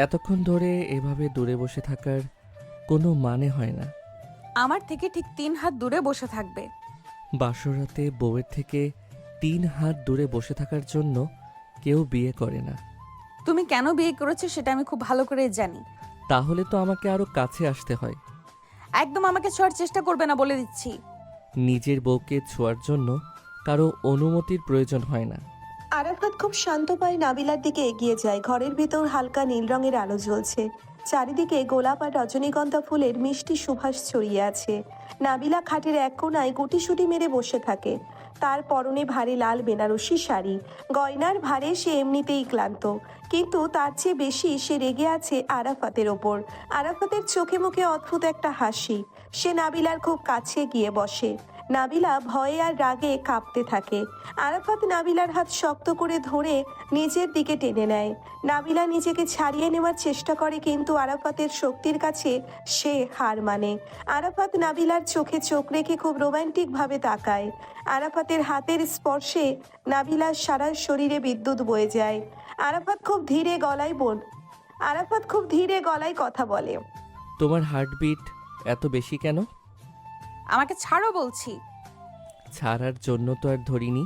এতক্ষণ ধরে এভাবে দূরে বসে থাকার কোনো মানে হয় না। আমার থেকে ঠিক 3 হাত দূরে বসে থাকবে। বাসরাতে বউয়ের থেকে 3 হাত দূরে বসে থাকার জন্য কেউ বিয়ে করে না। তুমি কেন বিয়ে করেছো সেটা আমি খুব ভালো করে জানি। তাহলে তো আমাকে আরো কাছে আসতে হয়। একদম আমাকে ছোঁয়ার চেষ্টা করবে না বলে দিচ্ছি। নিজের বউকে ছোঁয়ার জন্য কারো অনুমতির প্রয়োজন হয় না। আরাফাত খুব শান্ত পায়ে নাবিলার দিকে এগিয়ে যায়। ঘরের ভেতর হালকা নীল রঙের আলো জ্বলছে। চারিদিকে গোলাপ আর রজনীগন্ধা ফুলের মিষ্টি সুবাস ছড়িয়ে আছে। নাবিলা খাটের এক কোণায় গুটিসুটি মেরে বসে থাকে। তার পরনে ভারী লাল বেনারসি শাড়ি। গয়নার ভারে সে এমনিতেই ক্লান্ত, কিন্তু তার চেয়ে বেশি সে রেগে আছে আরাফাতের ওপর। আরাফাতের চোখে মুখে অদ্ভুত একটা হাসি। সে নাবিলার খুব কাছে গিয়ে বসে। নাবিলা ভয়ে আর রাগে কাঁপতে থাকে। আরাফাত নাবিলার হাত শক্ত করে ধরে নিজের দিকে টেনে নেয়। নাবিলা নিজেকে ছাড়িয়ে নেওয়ার চেষ্টা করে, কিন্তু আরাফাতের শক্তির কাছে সে হার মানে। আরাফাত নাবিলার চোখে চোখ রেখে খুব রোমান্টিকভাবে তাকায়। আরাফাতের হাতের স্পর্শে নাবিলার সারা শরীরে বিদ্যুৎ বয়ে যায়। আরাফাত খুব ধীরে গলায় কথা বলে। তোমার হার্টবিট এত বেশি কেন? আমাকে ছাড়ো বলছি। ছাড়ার জন্য তো আর ধরিনি।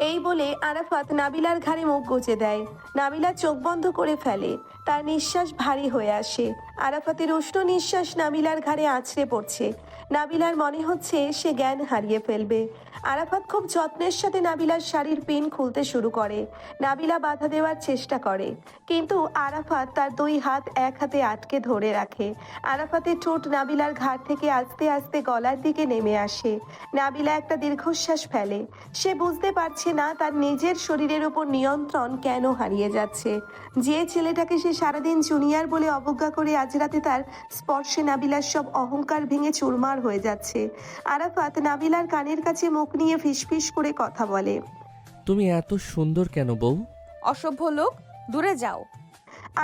এই বলে আরাফাত নাবিলার ঘাড়ে মুখ গুজে দেয়। নাবিলা চোখ বন্ধ করে ফেলে। তার নিঃশ্বাস ভারী হয়ে আসে। আরাফাতের উষ্ণ নিঃশ্বাস নাবিলার ঘাড়ে আছড়ে পড়ছে। নাবিলার মনে হচ্ছে সে জ্ঞান হারিয়ে ফেলবে। আরাফাত খুব যত্নের সাথে নাবিলার শাড়ির পিন খুলতে শুরু করে। নাবিলা বাধা দেওয়ার চেষ্টা করে, কিন্তু আরাফাত তার 2 হাত এক হাতে আটকে ধরে রাখে। আরাফাতের ঠোঁট নাবিলার ঘাড় থেকে আস্তে আস্তে গলার দিকে নেমে আসে। নাবিলা একটা দীর্ঘশ্বাস ফেলে। সে বুঝতে পারছে না তার নিজের শরীরের উপর নিয়ন্ত্রণ কেন হারিয়ে যাচ্ছে। যে ছেলেটাকে সে সারাদিন জুনিয়র বলে অবজ্ঞা করে, আজ রাতে তার স্পর্শে নাবিলার সব অহংকার ভেঙে চুরমার হয়ে যাচ্ছে। আরাফাত নাবিলার কানের কাছে মুখ নিয়ে ফিসফিস করে কথা বলে। তুমি এত সুন্দর কেন বউ? অসভ্য লোক, দূরে যাও।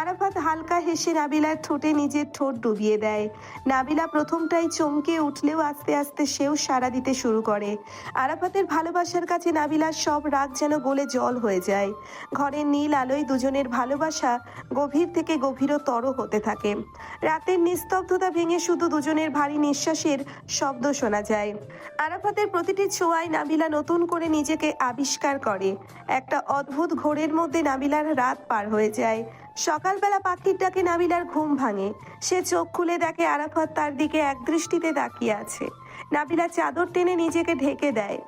আরাফাত হালকা হেসে নাবিলার ঠোঁটে নিজের ঠোঁট ডুবিয়ে দেয়। নাবিলা প্রথমটাই চমকে উঠলেও আস্তে আস্তে সেও সাড়া দিতে শুরু করে। আরাফাতের ভালোবাসার কাছে নাবিলার সব রাগ যেন গলে জল হয়ে যায়। ঘরের নীল আলোয় দুজনের ভালোবাসা গভীর থেকে গভীরতর হতে থাকে। রাতের নিস্তব্ধতা ভেঙে শুধু দুজনের ভারী নিঃশ্বাসের শব্দ শোনা যায়। আরাফাতের প্রতিটি ছোঁয়ায় নাবিলা নতুন করে নিজেকে আবিষ্কার করে। একটা অদ্ভুত ঘোরের মধ্যে নাবিলার রাত পার হয়ে যায়। সকালবেলা পাখির ডাকে নাবিলার ঘুম ভাঙে। সে চোখ খুলে দেখে আরাফাত তার দিকে একদৃষ্টিতে তাকিয়ে আছে। নাবিলা চাদর টেনে নিজেকে ঢেকে দেয়।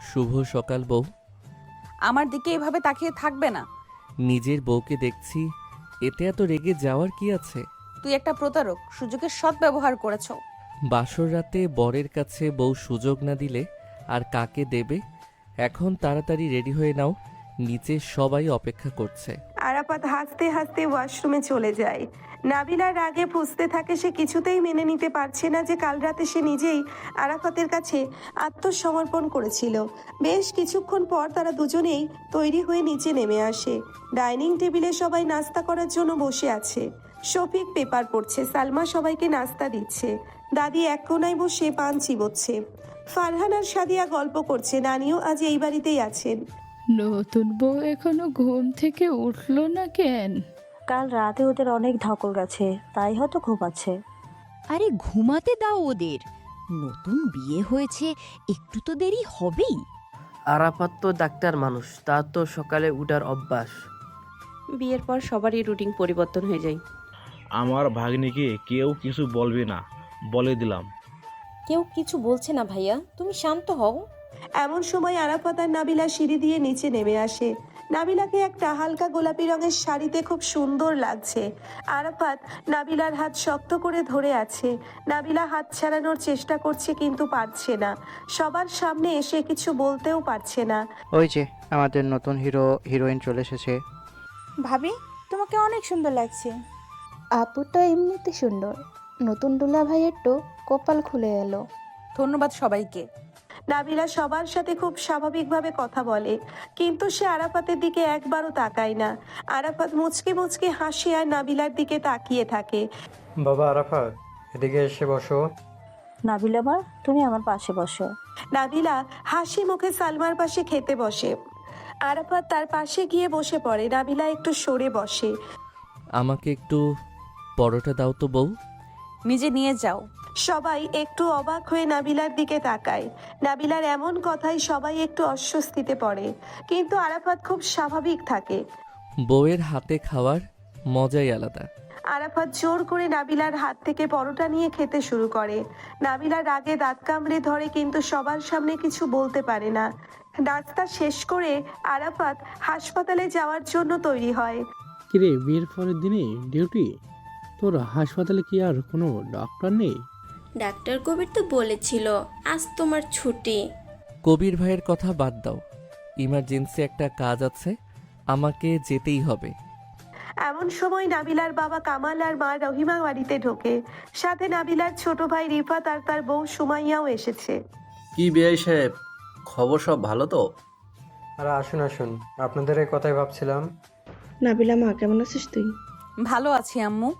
শুভ সকাল বউ। আমার দিকে এভাবে তাকিয়ে থাকবে না। নিজের বউকে দেখছি, এতে এত রেগে যাওয়ার কি আছে? তুই একটা প্রতারক, সুযোগের সদ্ব্যবহার করেছো। বাসর রাতে বরের কাছে বউ সুযোগ না দিলে আর কাকে দেবে? এখন তাড়াতাড়ি রেডি হয়ে নাও, নিচে সবাই অপেক্ষা করছে। আরাফাত হাসতে হাসতে ওয়াশরুমে চলে যায়। নাবিলার রাগে ফুঁসতে থাকে। সে কিছুতেই মেনে নিতে পারছে না যে কাল রাতে সে নিজেই আরাফাতের কাছে আত্মসমর্পণ করেছিল। বেশ কিছুক্ষণ পর তারা দুজনেই তৈরি হয়ে নিচে নেমে আসে। ডাইনিং টেবিলে সবাই নাস্তা করার জন্য বসে আছে। শফিক পেপার পড়ছে, সালমা সবাইকে নাস্তা দিচ্ছে, দাদি এক কোনায় বসে পান চিবোচ্ছে, ফারহান আর সাদিয়া গল্প করছে। নানিও আজ এই বাড়িতেই আছেন। নতুন বউ এখনো ঘুম থেকে উঠলো না কেন? কাল রাতে ওদের অনেক ধকল গেছে, তাই হয়তো ঘুমাচ্ছে। আরে ঘুমাতে দাও ওদের, নতুন বিয়ে হয়েছে, একটু তো দেরি হবেই। আরাফাত তো ডাক্তার মানুষ, তার তো সকালে উঠার অভ্যাস। বিয়ের পর সবারই রুটিন পরিবর্তন হয়ে যায়। আমার ভাগ্নিকে কেউ কিছু বলবে না, বলে দিলাম। কেউ কিছু বলছে না ভাইয়া, তুমি শান্ত হও। এমন সময় আরাফাত আর নাবিলা সিঁড়ি দিয়ে নিচে নেমে আসে। নাবিলাকে একটা হালকা গোলাপি রঙের শাড়িতে খুব সুন্দর লাগছে। আরাফাত নাবিলার হাত শক্ত করে ধরে আছে। নাবিলা হাত ছাড়ানোর চেষ্টা করছে, কিন্তু পারছে না। সবার সামনে এসে কিছু বলতেও পারছে না। ওই যে আমাদের নতুন হিরোইন চলে এসেছে। ভাবি, তোমাকে অনেক সুন্দর লাগছে। আপুটা এমনিতে সুন্দর, নতুন দুলা ভাইয়ের তো কপাল খুলে এলো। ধন্যবাদ সবাইকে। নাবিলা সবার সাথে খুব স্বাভাবিকভাবে কথা বলে, কিন্তু সে আরাফাতের দিকে একবারও তাকায় না। আরাফাত মুচকে মুচকে হাসি আর নাবিলার দিকে তাকিয়ে থাকে। বাবা আরাফাত, এদিকে এসে বসো। নাবিলা মা, তুমি আমার পাশে বসো। নাবিলা হাসি মুখে সালমার পাশে খেতে বসে। আরাফাত তার পাশে গিয়ে বসে পড়ে। নাবিলা একটু সরে বসে। আমাকে একটু পরোটা দাও তো বউ। নিজে নিয়ে যাও। সবাই একটু অবাক হয়ে নাবিলার দিকে তাকায়। নাবিলার এমন কথায় সবাই একটু অস্বস্তিতে পড়ে, কিন্তু আরাফাত খুব স্বাভাবিক থাকে। বউয়ের হাতে খাওয়ার মজাই আলাদা। আরাফাত জোর করে নাবিলার হাত থেকে পরোটা নিয়ে খেতে শুরু করে। নাবিলার রাগে দাঁত কামড়ে ধরে, কিন্তু সবার সামনে কিছু বলতে পারে না। নাস্তা শেষ করে আরাফাত হাসপাতালে যাওয়ার জন্য তৈরি হয়। কিরে, বিয়ের পরের দিনে ডিউটি? তোর হাসপাতালে কি আর কোনো ডক্টর নেই? ডাক্তার কবির তো বলেছিল আজ তোমার ছুটি। কবির ভাইয়ের কথা বাদ দাও, ইমার্জেন্সি একটা কাজ আছে, আমাকে যেতেই হবে। এমন সময় নাবিলার বাবা কামাল আর মা রহিমা বাড়িতে ঢোকে। সাথে নাবিলার ছোট ভাই রিফাত আর তার বউ সুমাইয়াও এসেছে। কি বিআই সাহেব, খবর সব ভালো তো? আর আসুন আসুন, আপনাদের এই কথাই ভাবছিলাম। নাবিলা মা, কেমন আছিস তুই? ভালো আছি আম্মু।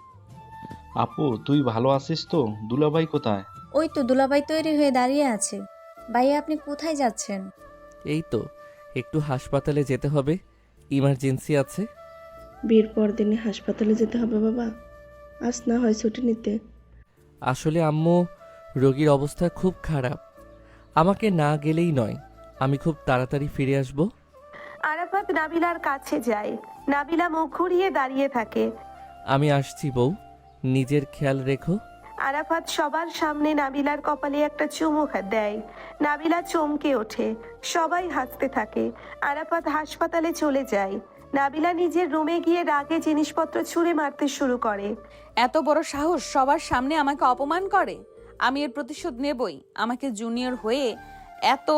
আপু তুই ভালো আছিস তো? দুলাভাই কোথায়? ওই তো দুলাভাই তৈরি হয়ে দাঁড়িয়ে আছে। ভাইয়া আপনি কোথায় যাচ্ছেন? এই তো একটু হাসপাতালে যেতে হবে, ইমার্জেন্সি আছে। বিয়ের পর দিনে হাসপাতালে যেতে হবে বাবা, আজ না হয় ছুটি নিতে। আসলে আম্মু, রোগীর অবস্থা খুব খারাপ, আমাকে না গেলেই নয়, আমি খুব তাড়াতাড়ি ফিরে আসব। আরাফাত নাবিলার কাছে যায়। নাবিলা মুখ ঘুরিয়ে দাঁড়িয়ে থাকে। আমি আসছি বউ, নিজের খেয়াল রেখো। আরাফাত সবার সামনে নাবিলার কপালে একটা চুমু দেয়। নাবিলা চমকে ওঠে, সবাই হাসতে থাকে। আরাফাত হাসপাতালে চলে যায়। নাবিলা নিজের রুমে গিয়ে রাগে জিনিসপত্র ছুঁড়ে মারতে শুরু করে। এত বড় সাহস, সবার সামনে আমাকে অপমান করে। আমি এর প্রতিশোধ নেবই। আমাকে জুনিয়র হয়ে এত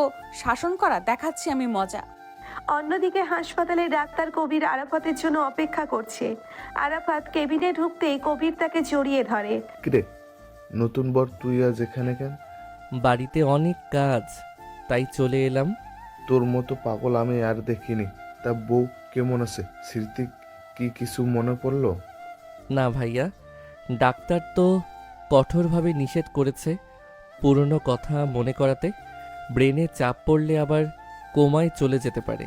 শাসন করা, দেখাচ্ছি আমি মজা। অন্যদিকে হাসপাতালে ডাক্তার কবির আরাফাতের জন্য অপেক্ষা করছে। আরাফাত কেবিনে ঢুকতেই কবির তাকে জড়িয়ে ধরে। কিরে, নতুন বর তুই আজ এখানে কেন? বাড়িতে অনেক কাজ, তাই চলে এলাম। তোর মতো পাগল আমি আর দেখিনি। তা বউ কেমন আছে? স্মৃতি কি কিছু মনে পড়লো? না ভাইয়া, ডাক্তার তো কঠোরভাবে নিষেধ করেছে পুরনো কথা মনে করাতে। ব্রেনে চাপ পড়লে আবার কোমায় চলে যেতে পারে।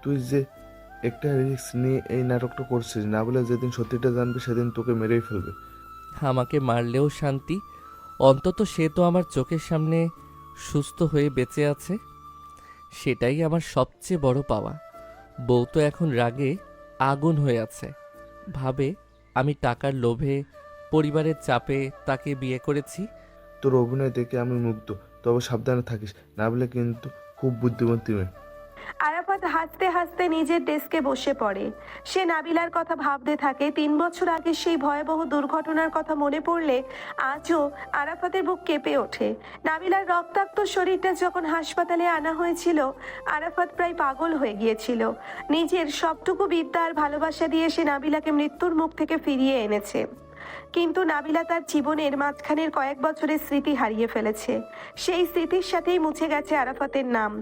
তুই যে একটা রিস্ক নিয়ে এই নাটকটা করছিস, না বলে যেদিন সত্যিটা জানবে সেদিন তোকে মেরেই ফেলবে। আমাকে মারলেও শান্তি, অন্তত সে তো আমার চোখের সামনে সুস্থ হয়ে বেঁচে আছে, সেটাই আমার সবচেয়ে বড় পাওয়া। বউ তো এখন রাগে আগুন হয়ে আছে, ভাবে আমি টাকার লোভে, পরিবারের চাপে তাকে বিয়ে করেছি। তোর অভিনয় দেখে আমি মুগ্ধ, তবে সাবধানে থাকিস, না বলে কিন্তু খুব বুদ্ধিমতী মেয়ে। আরাফাত হাসতে হাসতে নিজের ডেস্কে বসে পড়ে। সে নাবিলার কথা ভাবতে থাকে। 3 বছর আগে সেই ভয়াবহ দুর্ঘটনার কথা মনে পড়লে আজও আরাফাতের বুক কেঁপে ওঠে। নাবিলার রক্তাক্ত শরীরটা যখন হাসপাতালে আনা হয়েছিল, আরাফাত প্রায় পাগল হয়ে গিয়েছিল। নিজের সবটুকু বিদ্যা আর ভালোবাসা দিয়ে সে নাবিলাকে মৃত্যুর মুখ থেকে ফিরিয়ে এনেছে। কিন্তু নাবিলা তার জীবনের মাঝখানের কয়েক বছরের স্মৃতি হারিয়ে ফেলেছে। সেই স্মৃতির সাথেই মুছে গেছে আরাফাতের নাম।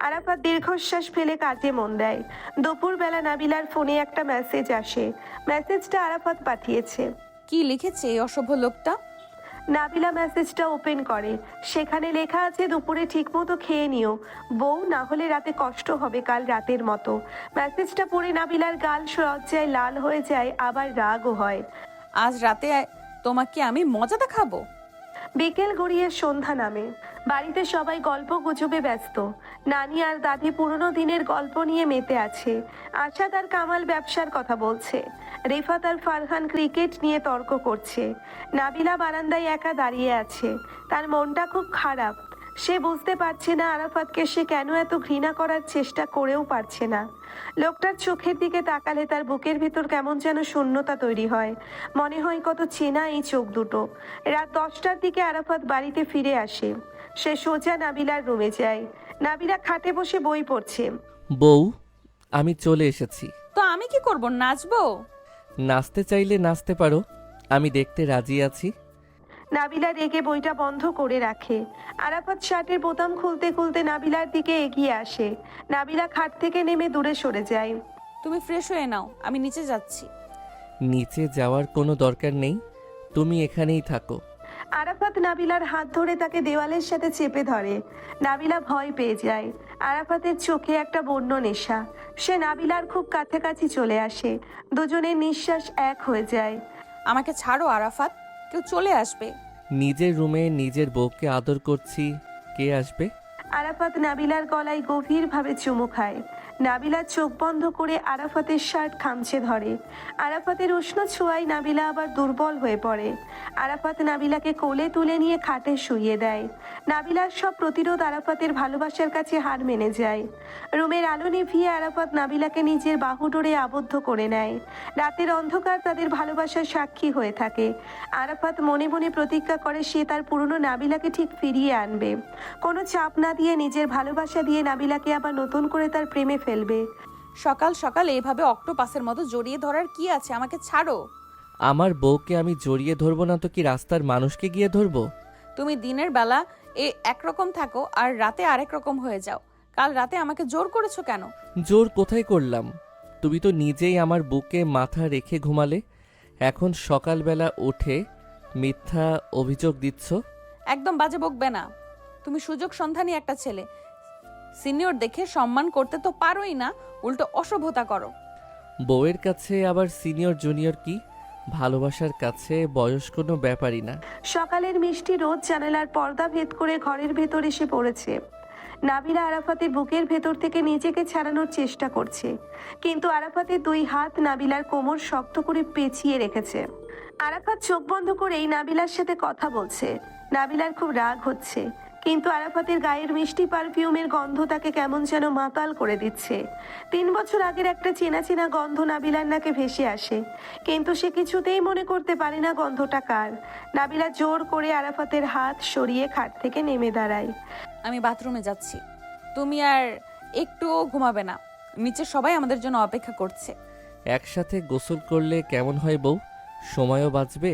আরাফাত দীর্ঘশ্বাস ফেলে কাজে মন দেয়। দুপুরবেলা নাবিলার ফোনে একটা মেসেজ আসে। মেসেজটা আরাফাত পাঠিয়েছে। কি লিখেছে এই অসভ্য লোকটা? নাবিলা মেসেজটা ওপেন করে। সেখানে লেখা আছে, দুপুরে ঠিকমতো খেয়ে নিও বউ, না হলে রাতে কষ্ট হবে কাল রাতের মতো। মেসেজটা পড়ে নাবিলার গাল লজ্জায় লাল হয়ে যায়, আবার রাগও হয়। আজ রাতে তোমাকে আমি মজা দেখাবো। বিকেল গড়িয়ে সন্ধ্যা নামে। বাড়িতে সবাই গল্প গুজবে ব্যস্ত। নানি আর দাদি পুরনো দিনের গল্প নিয়ে মেতে আছে। আশা তার কামাল ব্যবসার কথা বলছে। রিফাত আর ফারহান ক্রিকেট নিয়ে তর্ক করছে। নাবিলা বারান্দায় একা দাঁড়িয়ে আছে। তার মনটা খুব খারাপ। সে বুঝতে পারছে না আরাফাতকে সে কেন এত ঘৃণা করার চেষ্টা করেও পারছে না। লোকটার চোখের দিকে তাকালে তার বুকের ভিতর কেমন যেন শূন্যতা তৈরি হয়। মনে হয় কত চেনা এই চোখ দুটো। রাত 10টার দিকে আরাফাত বাড়িতে ফিরে আসে। সে সোজা নাবিলার রুমে যায়। নাবিলা খাটে বসে বই পড়ছে। বউ, আমি চলে এসেছি। তো আমি কি করব, নাচবো? নাচতে চাইলে নাচতে পারো, আমি দেখতে রাজি আছি। নাবিলা রেগে বইটা বন্ধ করে রাখে। আরাফাত শার্টের বোতাম খুলতে খুলতে নাবিলার দিকে এগিয়ে আসে। নাবিলা খাট থেকে নেমে দূরে সরে যায়। তুমি ফ্রেশ হয়ে নাও, আমি নিচে যাচ্ছি। নিচে যাওয়ার কোনো দরকার নেই, তুমি এখানেই থাকো। আরাফাত নাবিলার হাত ধরে তাকে দেওয়ালের সাথে চেপে ধরে। নাবিলা ভয় পেয়ে যায়। আরাফাতের চোখে একটা বন্য নেশা। সে নাবিলার খুব কাছাকাছি চলে আসে, দুজনের নিঃশ্বাস এক হয়ে যায়। আমাকে ছাড়ো আরাফাত, কেউ চলে আসবে। নিজের রুমে নিজের বউকে আদর করছি, কে আসবে? আরাফাত নাবিলার গলায় গভীরভাবে চুমু খায়। নাবিলা চোখ বন্ধ করে আরাফাতের শার্ট খামচে ধরে। আরাফাতের উষ্ণ ছোঁয়ায় নাবিলা আবার দুর্বল হয়ে পড়ে। আরাফাত নাবিলাকে কোলে তুলে নিয়ে খাটে শুইয়ে দেয়। নাবিলার সব প্রতিরোধ আরাফাতের ভালোবাসার কাছে হার মেনে যায়। রুমের আলো নিভিয়ে আরাফাত নাবিলাকে নিজের বাহুডোরে আবদ্ধ করে নেয়। রাতের অন্ধকার তাদের ভালোবাসার সাক্ষী হয়ে থাকে। আরাফাত মনে মনে প্রতিজ্ঞা করে সে তার পুরনো নাবিলাকে ঠিক ফিরিয়ে আনবে। কোনো চাপ না দিয়ে নিজের ভালোবাসা দিয়ে নাবিলাকে আবার নতুন করে তার প্রেমে ফেলবে। সকাল সকাল এইভাবে অক্টোপাসের মতো জড়িয়ে ধরার কি আছে? আমাকে ছাড়ো। আমার বউকে আমি জড়িয়ে ধরবো না তো কি রাস্তার মানুষকে গিয়ে ধরবো? তুমি দিনের বেলা একরকম থাকো আর রাতে আরেক রকম হয়ে যাও। কাল রাতে আমাকে জোর করেছো কেন? জোর কোথায় করলাম? তুমি তো নিজেই আমার বুকে মাথা রেখে ঘুমালে, এখন সকালবেলা উঠে মিথ্যা অভিযোগ দিচ্ছ। একদম বাজে বকবে না। তুমি সুযোগ সন্ধানী একটা ছেলে, সিনিয়র দেখে সম্মান করতে তো পারোই না, উল্টো অসভ্যতা করো। বউয়ের কাছে আবার সিনিয়র জুনিয়র কি? ভালোবাসার কাছে বয়স কোনো ব্যাপারই না। সকালের মিষ্টি রোদ জানালার পর্দা ভেদ করে ঘরের ভেতর এসে পড়েছে। নাবিলা আরাফাতের বুকের ভেতর থেকে নিজেকে ছাড়ানোর চেষ্টা করছে, কিন্তু আরাফাতের দুই হাত নাবিলার কোমর শক্ত করে পেঁচিয়ে রেখেছে। আরাফাত চোখ বন্ধ করেই নাবিলার সাথে কথা বলছে। নাবিলার খুব রাগ হচ্ছে, কিন্তু আরাফাতের গায়ের মিষ্টি পারফিউমের গন্ধ তাকে কেমন যেন মাতাল করে দিচ্ছে। 3 বছর আগের একটা চেনা চেনা গন্ধ নাবিলার নাকে ভেসে আসে, কিন্তু সে কিছুতেই মনে করতে পারে না গন্ধটা কার। নাবিলা জোর করে আরাফাতের হাত সরিয়ে খাট থেকে নেমে দাঁড়ায়। আমি বাথরুমে যাচ্ছি, তুমি আর একটুও ঘুমাবে না। নিচে সবাই আমাদের জন্য অপেক্ষা করছে। একসাথে গোসল করলে কেমন হয় বউ? সময়ও বাঁচবে,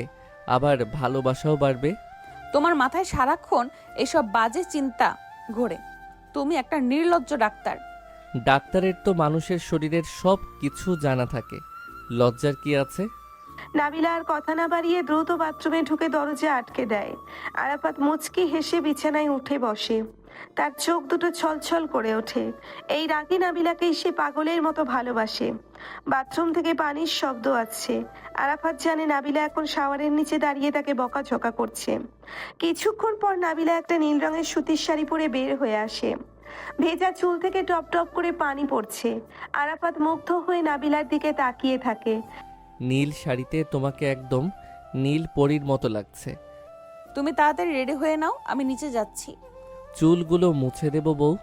আবার ভালোবাসাও বাড়বে। তোমার মাথায় সারাক্ষণ এসব বাজে চিন্তা ঘোরে। তুমি একটা নির্লজ্জ ডাক্তার। ডাক্তারের তো মানুষের শরীরের সব কিছু জানা থাকে, লজ্জার কি আছে? নাবিলা আর কথা না বাড়িয়ে দ্রুত বাথরুমে ঢুকে দরজা আটকে দেয়। আরাফাত মুচকি হেসে বিছানায় উঠে বসে। তার চোখ দুটো ছলছল করে ওঠে। এই রাগী নাবিলাকেই সে পাগলের মতো ভালোবাসে। বাথরুম থেকে পানির শব্দ আসছে। আরাফাত জানে নাবিলা এখন শাওয়ারের নিচে দাঁড়িয়ে তাকে বকাঝকা করছে। কিছুক্ষণ পর নাবিলা একটা নীল রঙের সুতির শাড়ি পরে বের হয়ে আসে। ভেজা চুল থেকে টপ টপ করে পানি পড়ছে। আরাফাত মুগ্ধ হয়ে নাবিলার দিকে তাকিয়ে থাকে। নীল শাড়িতে তোমাকে একদম নীল পরীর মতো লাগছে। তুমি তাড়াতাড়ি রেডি হয়ে নাও, আমি নিচে যাচ্ছি। চুলগুলো মুছে দেব বউ,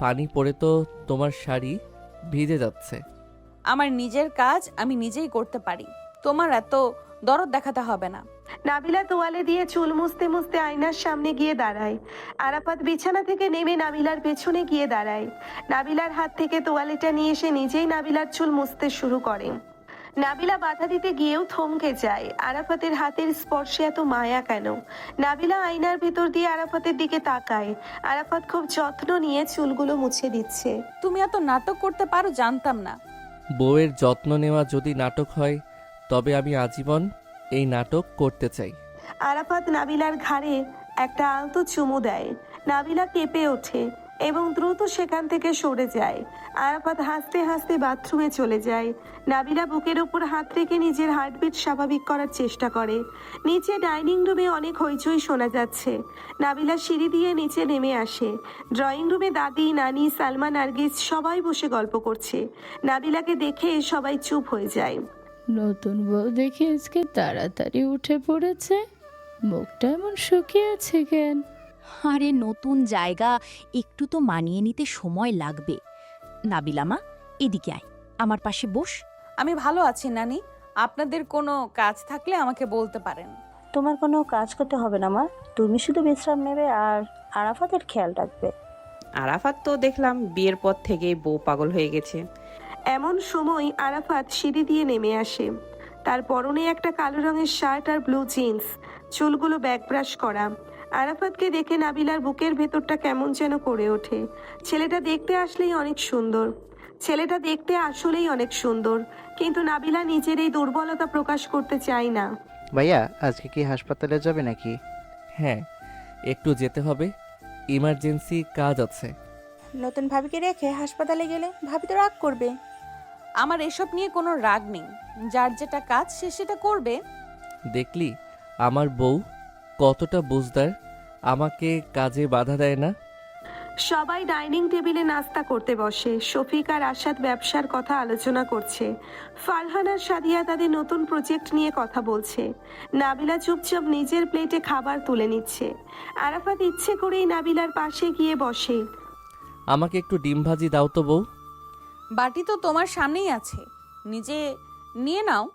পানি পড়ে তো তোমার শাড়ি ভিজে যাচ্ছে। আমার নিজের কাজ আমি নিজেই করতে পারি, তোমার এত দরদ দেখাতে হবে না। নাবিলা তোয়ালে দিয়ে চুল মুছতে মুছতে আয়নার সামনে গিয়ে দাঁড়ায়। আরাফাত বিছানা থেকে নেমে নাবিলার পেছনে গিয়ে দাঁড়ায়। নাবিলার হাত থেকে তোয়ালেটা নিয়ে এসে নিজেই নাবিলার চুল মুছতে শুরু করে। নাবিলা বাধা দিতে গিয়েও থমকে যায়। আরাফাতের হাতের স্পর্শে এত মায়া কেন? নাবিলা আয়নার ভেতর দিয়ে আরাফাতের দিকে তাকায়। আরাফাত খুব যত্ন নিয়ে চুলগুলো মুছে দিচ্ছে। তুমি এত নাটক করতে পারো জানতাম না। বউয়ের যত্ন নেওয়া যদি নাটক হয়, তবে আমি আজীবন এই নাটক করতে চাই। আরাফাত নাবিলার ঘাড়ে একটা আলতো চুমু দেয়। নাবিলা কেঁপে ওঠে এবং দ্রুত সেখান থেকে সরে যায়। আরাফাত হাসতে হাসতে বাথরুমে চলে যায়। নাবিলা বুকের উপর হাত রেখে নিজের হার্টবিট স্বাভাবিক করার চেষ্টা করে। নিচে ডাইনিং রুমে অনেক হইচই শোনা যাচ্ছে। নাবিলা সিঁড়ি দিয়ে নিচে নেমে আসে। ড্রয়িং রুমে দাদি, নানি, সালমা, নার্গিস সবাই বসে গল্প করছে। নাবিলাকে দেখে সবাই চুপ হয়ে যায়। নতুন বউ দেখে আজকে তাড়াতাড়ি উঠে পড়েছে, মুখটা এমন শুকিয়ে আছে কেন? আরে নতুন জায়গা, একটু তো মানিয়ে নিতে সময় লাগবে। নাবিলা মা, এদিকে আয়, আমার পাশে বস। আমি ভালো আছি নানি, আপনাদের কোনো কাজ থাকলে আমাকে বলতে পারেন। তোমার কোনো কাজ করতে হবে না মা, তুমি শুধু বিশ্রাম নেবে আর আরাফাতের খেয়াল রাখবে। আরাফাত তো দেখলাম বিয়ের পর থেকেই বউ পাগল হয়ে গেছে। এমন সময় আরাফাত সিঁড়ি দিয়ে নেমে আসে। তার পরনে একটা কালো রঙের শার্ট আর ব্লু জিন্স, চুলগুলো ব্যাকব্রাশ করা। আরাফাতকে দেখে নাবিলার বুকের ভেতরটা কেমন যেন করে ওঠে। ছেলেটা দেখতে আসলেই অনেক সুন্দর, ছেলেটা দেখতে আসলেই অনেক সুন্দর, কিন্তু নাবিলা নিজের এই দুর্বলতা প্রকাশ করতে চায় না। ভাইয়া আজকে কি হাসপাতালে যাবে নাকি? হ্যাঁ, একটু যেতে হবে, ইমার্জেন্সি কাজ আছে। নতুন ভাবিকে রেখে হাসপাতালে গেলে ভাবি তো রাগ করবে। আমার এসব নিয়ে কোনো রাগ নেই, যার যেটা কাজ সে সেটা করবে। দেখলি আমার বউ কতটা বুঝদার, আমাকে কাজে বাধা দেয় না। সবাই ডাইনিং টেবিলে নাস্তা করতে বসে। শফিক আর আশাদ ব্যবসার কথা আলোচনা করছে। ফারহান আর সাদিয়া তাদের নতুন প্রজেক্ট নিয়ে কথা বলছে। নাবিলা চুপচাপ নিজের প্লেটে খাবার তুলে নিচ্ছে। আরাফাত ইচ্ছে করেই নাবিলার পাশে গিয়ে বসে। আমাকে একটু ডিম ভাজি দাও তো বউ। বাটি তো তোমার সামনেই আছে, নিজে নিয়ে নাও।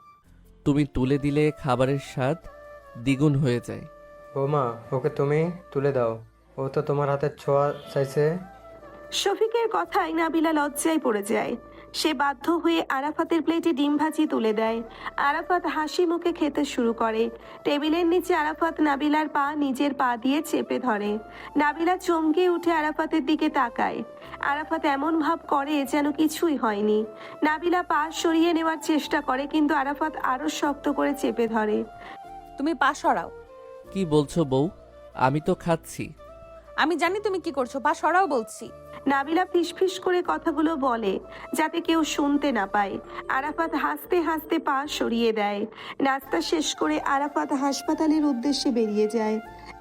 তুমি তুলে দিলে খাবারের স্বাদ দ্বিগুণ হয়ে যায়। বৌমা, ওকে তুমি তুলে দাও, ও তো তোমার হাতের ছোঁয়া চাইছে। শফিকের কথায় নাবিলা লজ্জায় পড়ে যায়। সে বাধ্য হয়ে আরাফাতের প্লেটে ডিম ভাজি তুলে দেয়। আরাফাত হাসি মুখে খেতে শুরু করে। টেবিলের নিচে আরাফাত নাবিলার পা নিজের পা দিয়ে চেপে ধরে। নাবিলা চমকে উঠে আরাফাতের দিকে তাকায়। আরাফাত এমন ভাব করে যেন কিছুই হয়নি। নাবিলা পা সরিয়ে নেওয়ার চেষ্টা করে, কিন্তু আরাফাত আরো শক্ত করে চেপে ধরে। তুমি পা সরাও। কি বলছো বউ? আমি তো খাচ্ছি। আমি জানি তুমি কি করছো, পা সরাও বলছি। নাবিলা ফিসফিস করে কথাগুলো বলে যাতে কেউ শুনতে না পায়। আরাফাত হাসতে হাসতে পা সরিয়ে দেয়। নাস্তা শেষ করে আরাফাত হাসপাতালের উদ্দেশ্যে বেরিয়ে যায়।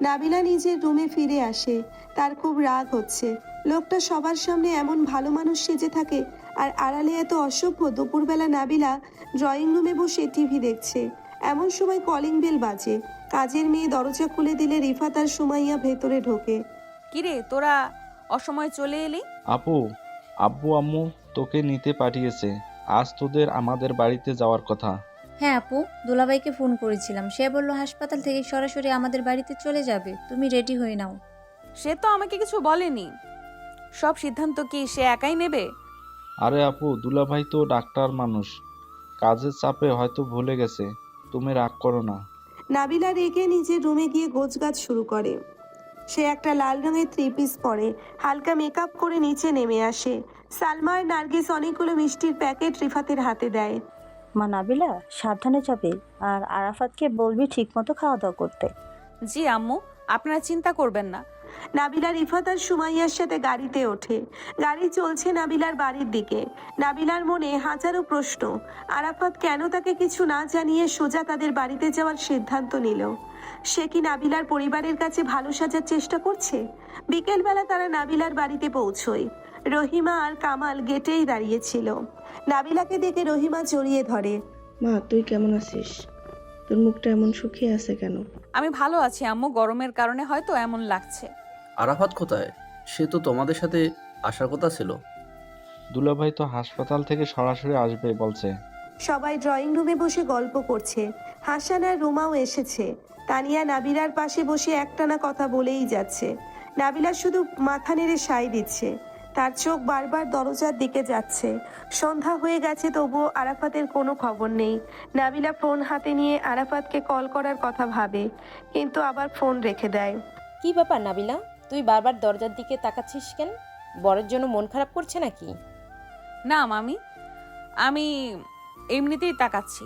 নাবিলা নিজের রুমে ফিরে আসে। তার খুব রাগ হচ্ছে। লোকটা সবার সামনে এমন ভালো মানুষ সেজে থাকে, আর আড়ালে এত অসভ্য। দুপুরবেলা নাবিলা ড্রয়িং রুমে বসে টিভি দেখছে। এমন সময় কলিং বেল বাজে। কাজের মেয়ে দরজা খুলে দিলে রিফাত আর সুমাইয়া ভেতরে ঢোকে। কিরে, তোরা অসময়ে চলে এলি? আপু, আব্বু আম্মু তোকে নিতে পাঠিয়েছে। আজ তোদের আমাদের বাড়িতে যাওয়ার কথা। হ্যাঁ আপু, দুলাভাইকে ফোন করেছিলাম, সে বলল হাসপাতাল থেকে সরাসরি আমাদের বাড়িতে চলে যাবে, তুমি রেডি হয়ে নাও। সে তো আমাকে কিছু বলেনি। সব সিদ্ধান্ত কি সে একাই নেবে? আরে আপু, দুলাভাই তো ডাক্তার মানুষ, কাজের চাপে হয়তো ভুলে গেছে। তুমি রাগ করো না। নাবিলা রেগে নিজের রুমে গিয়ে গোছগাছ শুরু করে। সে একটা লাল রঙের থ্রি পিস পরে, হালকা মেকআপ করে নিচে নেমে আসে। সালমা আর নার্গিস অনেকগুলো মিষ্টির প্যাকেট রিফাতের হাতে দেয়। মা নাবিলা, সাবধানে যাবে, আর আরাফাতকে বলবি ঠিক মতো খাওয়া দাওয়া করতে। জি আম্মু, আপনারা চিন্তা করবেন না। নাবিলা রিফাত আর সুমাইয়ার সাথে গাড়িতে ওঠে। গাড়ি চলছে নাবিলার বাড়ির দিকে। নাবিলার মনে হাজারো প্রশ্ন। আরাফাত কেন তাকে কিছু না জানিয়ে সোজা তাদের বাড়িতে যাওয়ার সিদ্ধান্ত নিল? সে কি নাবিলার পরিবারের কাছে ভালো সাজার চেষ্টা করছে? বিকেলবেলা তারা নাবিলার বাড়িতে পৌঁছয়। রহিমা আর কামাল গেটেই দাঁড়িয়েছিল। নাবিলাকে দেখে রহিমা জড়িয়ে ধরে। মা, তুই কেমন আছিস? তোর মুখটা এমন শুকিয়ে আছে কেন? আমি ভালো আছি আম্মু, গরমের কারণে হয়তো এমন লাগছে। আরাফাত কোথায়? সে তো তোমাদের সাথে আসার কথা ছিল। দুলাভাই তো হাসপাতাল থেকে সরাসরি আসবে বলছে। সবাই ড্রয়িং রুমে বসে গল্প করছে। হাসান আর রুমাও এসেছে। তানিয়া নাবিলার পাশে বসে একটানা কথা বলেই যাচ্ছে। নাবিলা শুধু মাথা নেড়ে সায় দিচ্ছে। তার চোখ বারবার দরজার দিকে যাচ্ছে। সন্ধ্যা হয়ে গেছে, তবুও আরাফাতের কোনো খবর নেই। নাবিলা ফোন হাতে নিয়ে আরাফাতকে কল করার কথা ভাবে, কিন্তু আবার ফোন রেখে দেয়। কি ব্যাপার নাবিলা, তুই বারবার দরজার দিকে তাকাচ্ছিস কেন? বরের জন্য মন খারাপ করছে নাকি? না মামি, আমি এমনিতেই তাকাচ্ছি।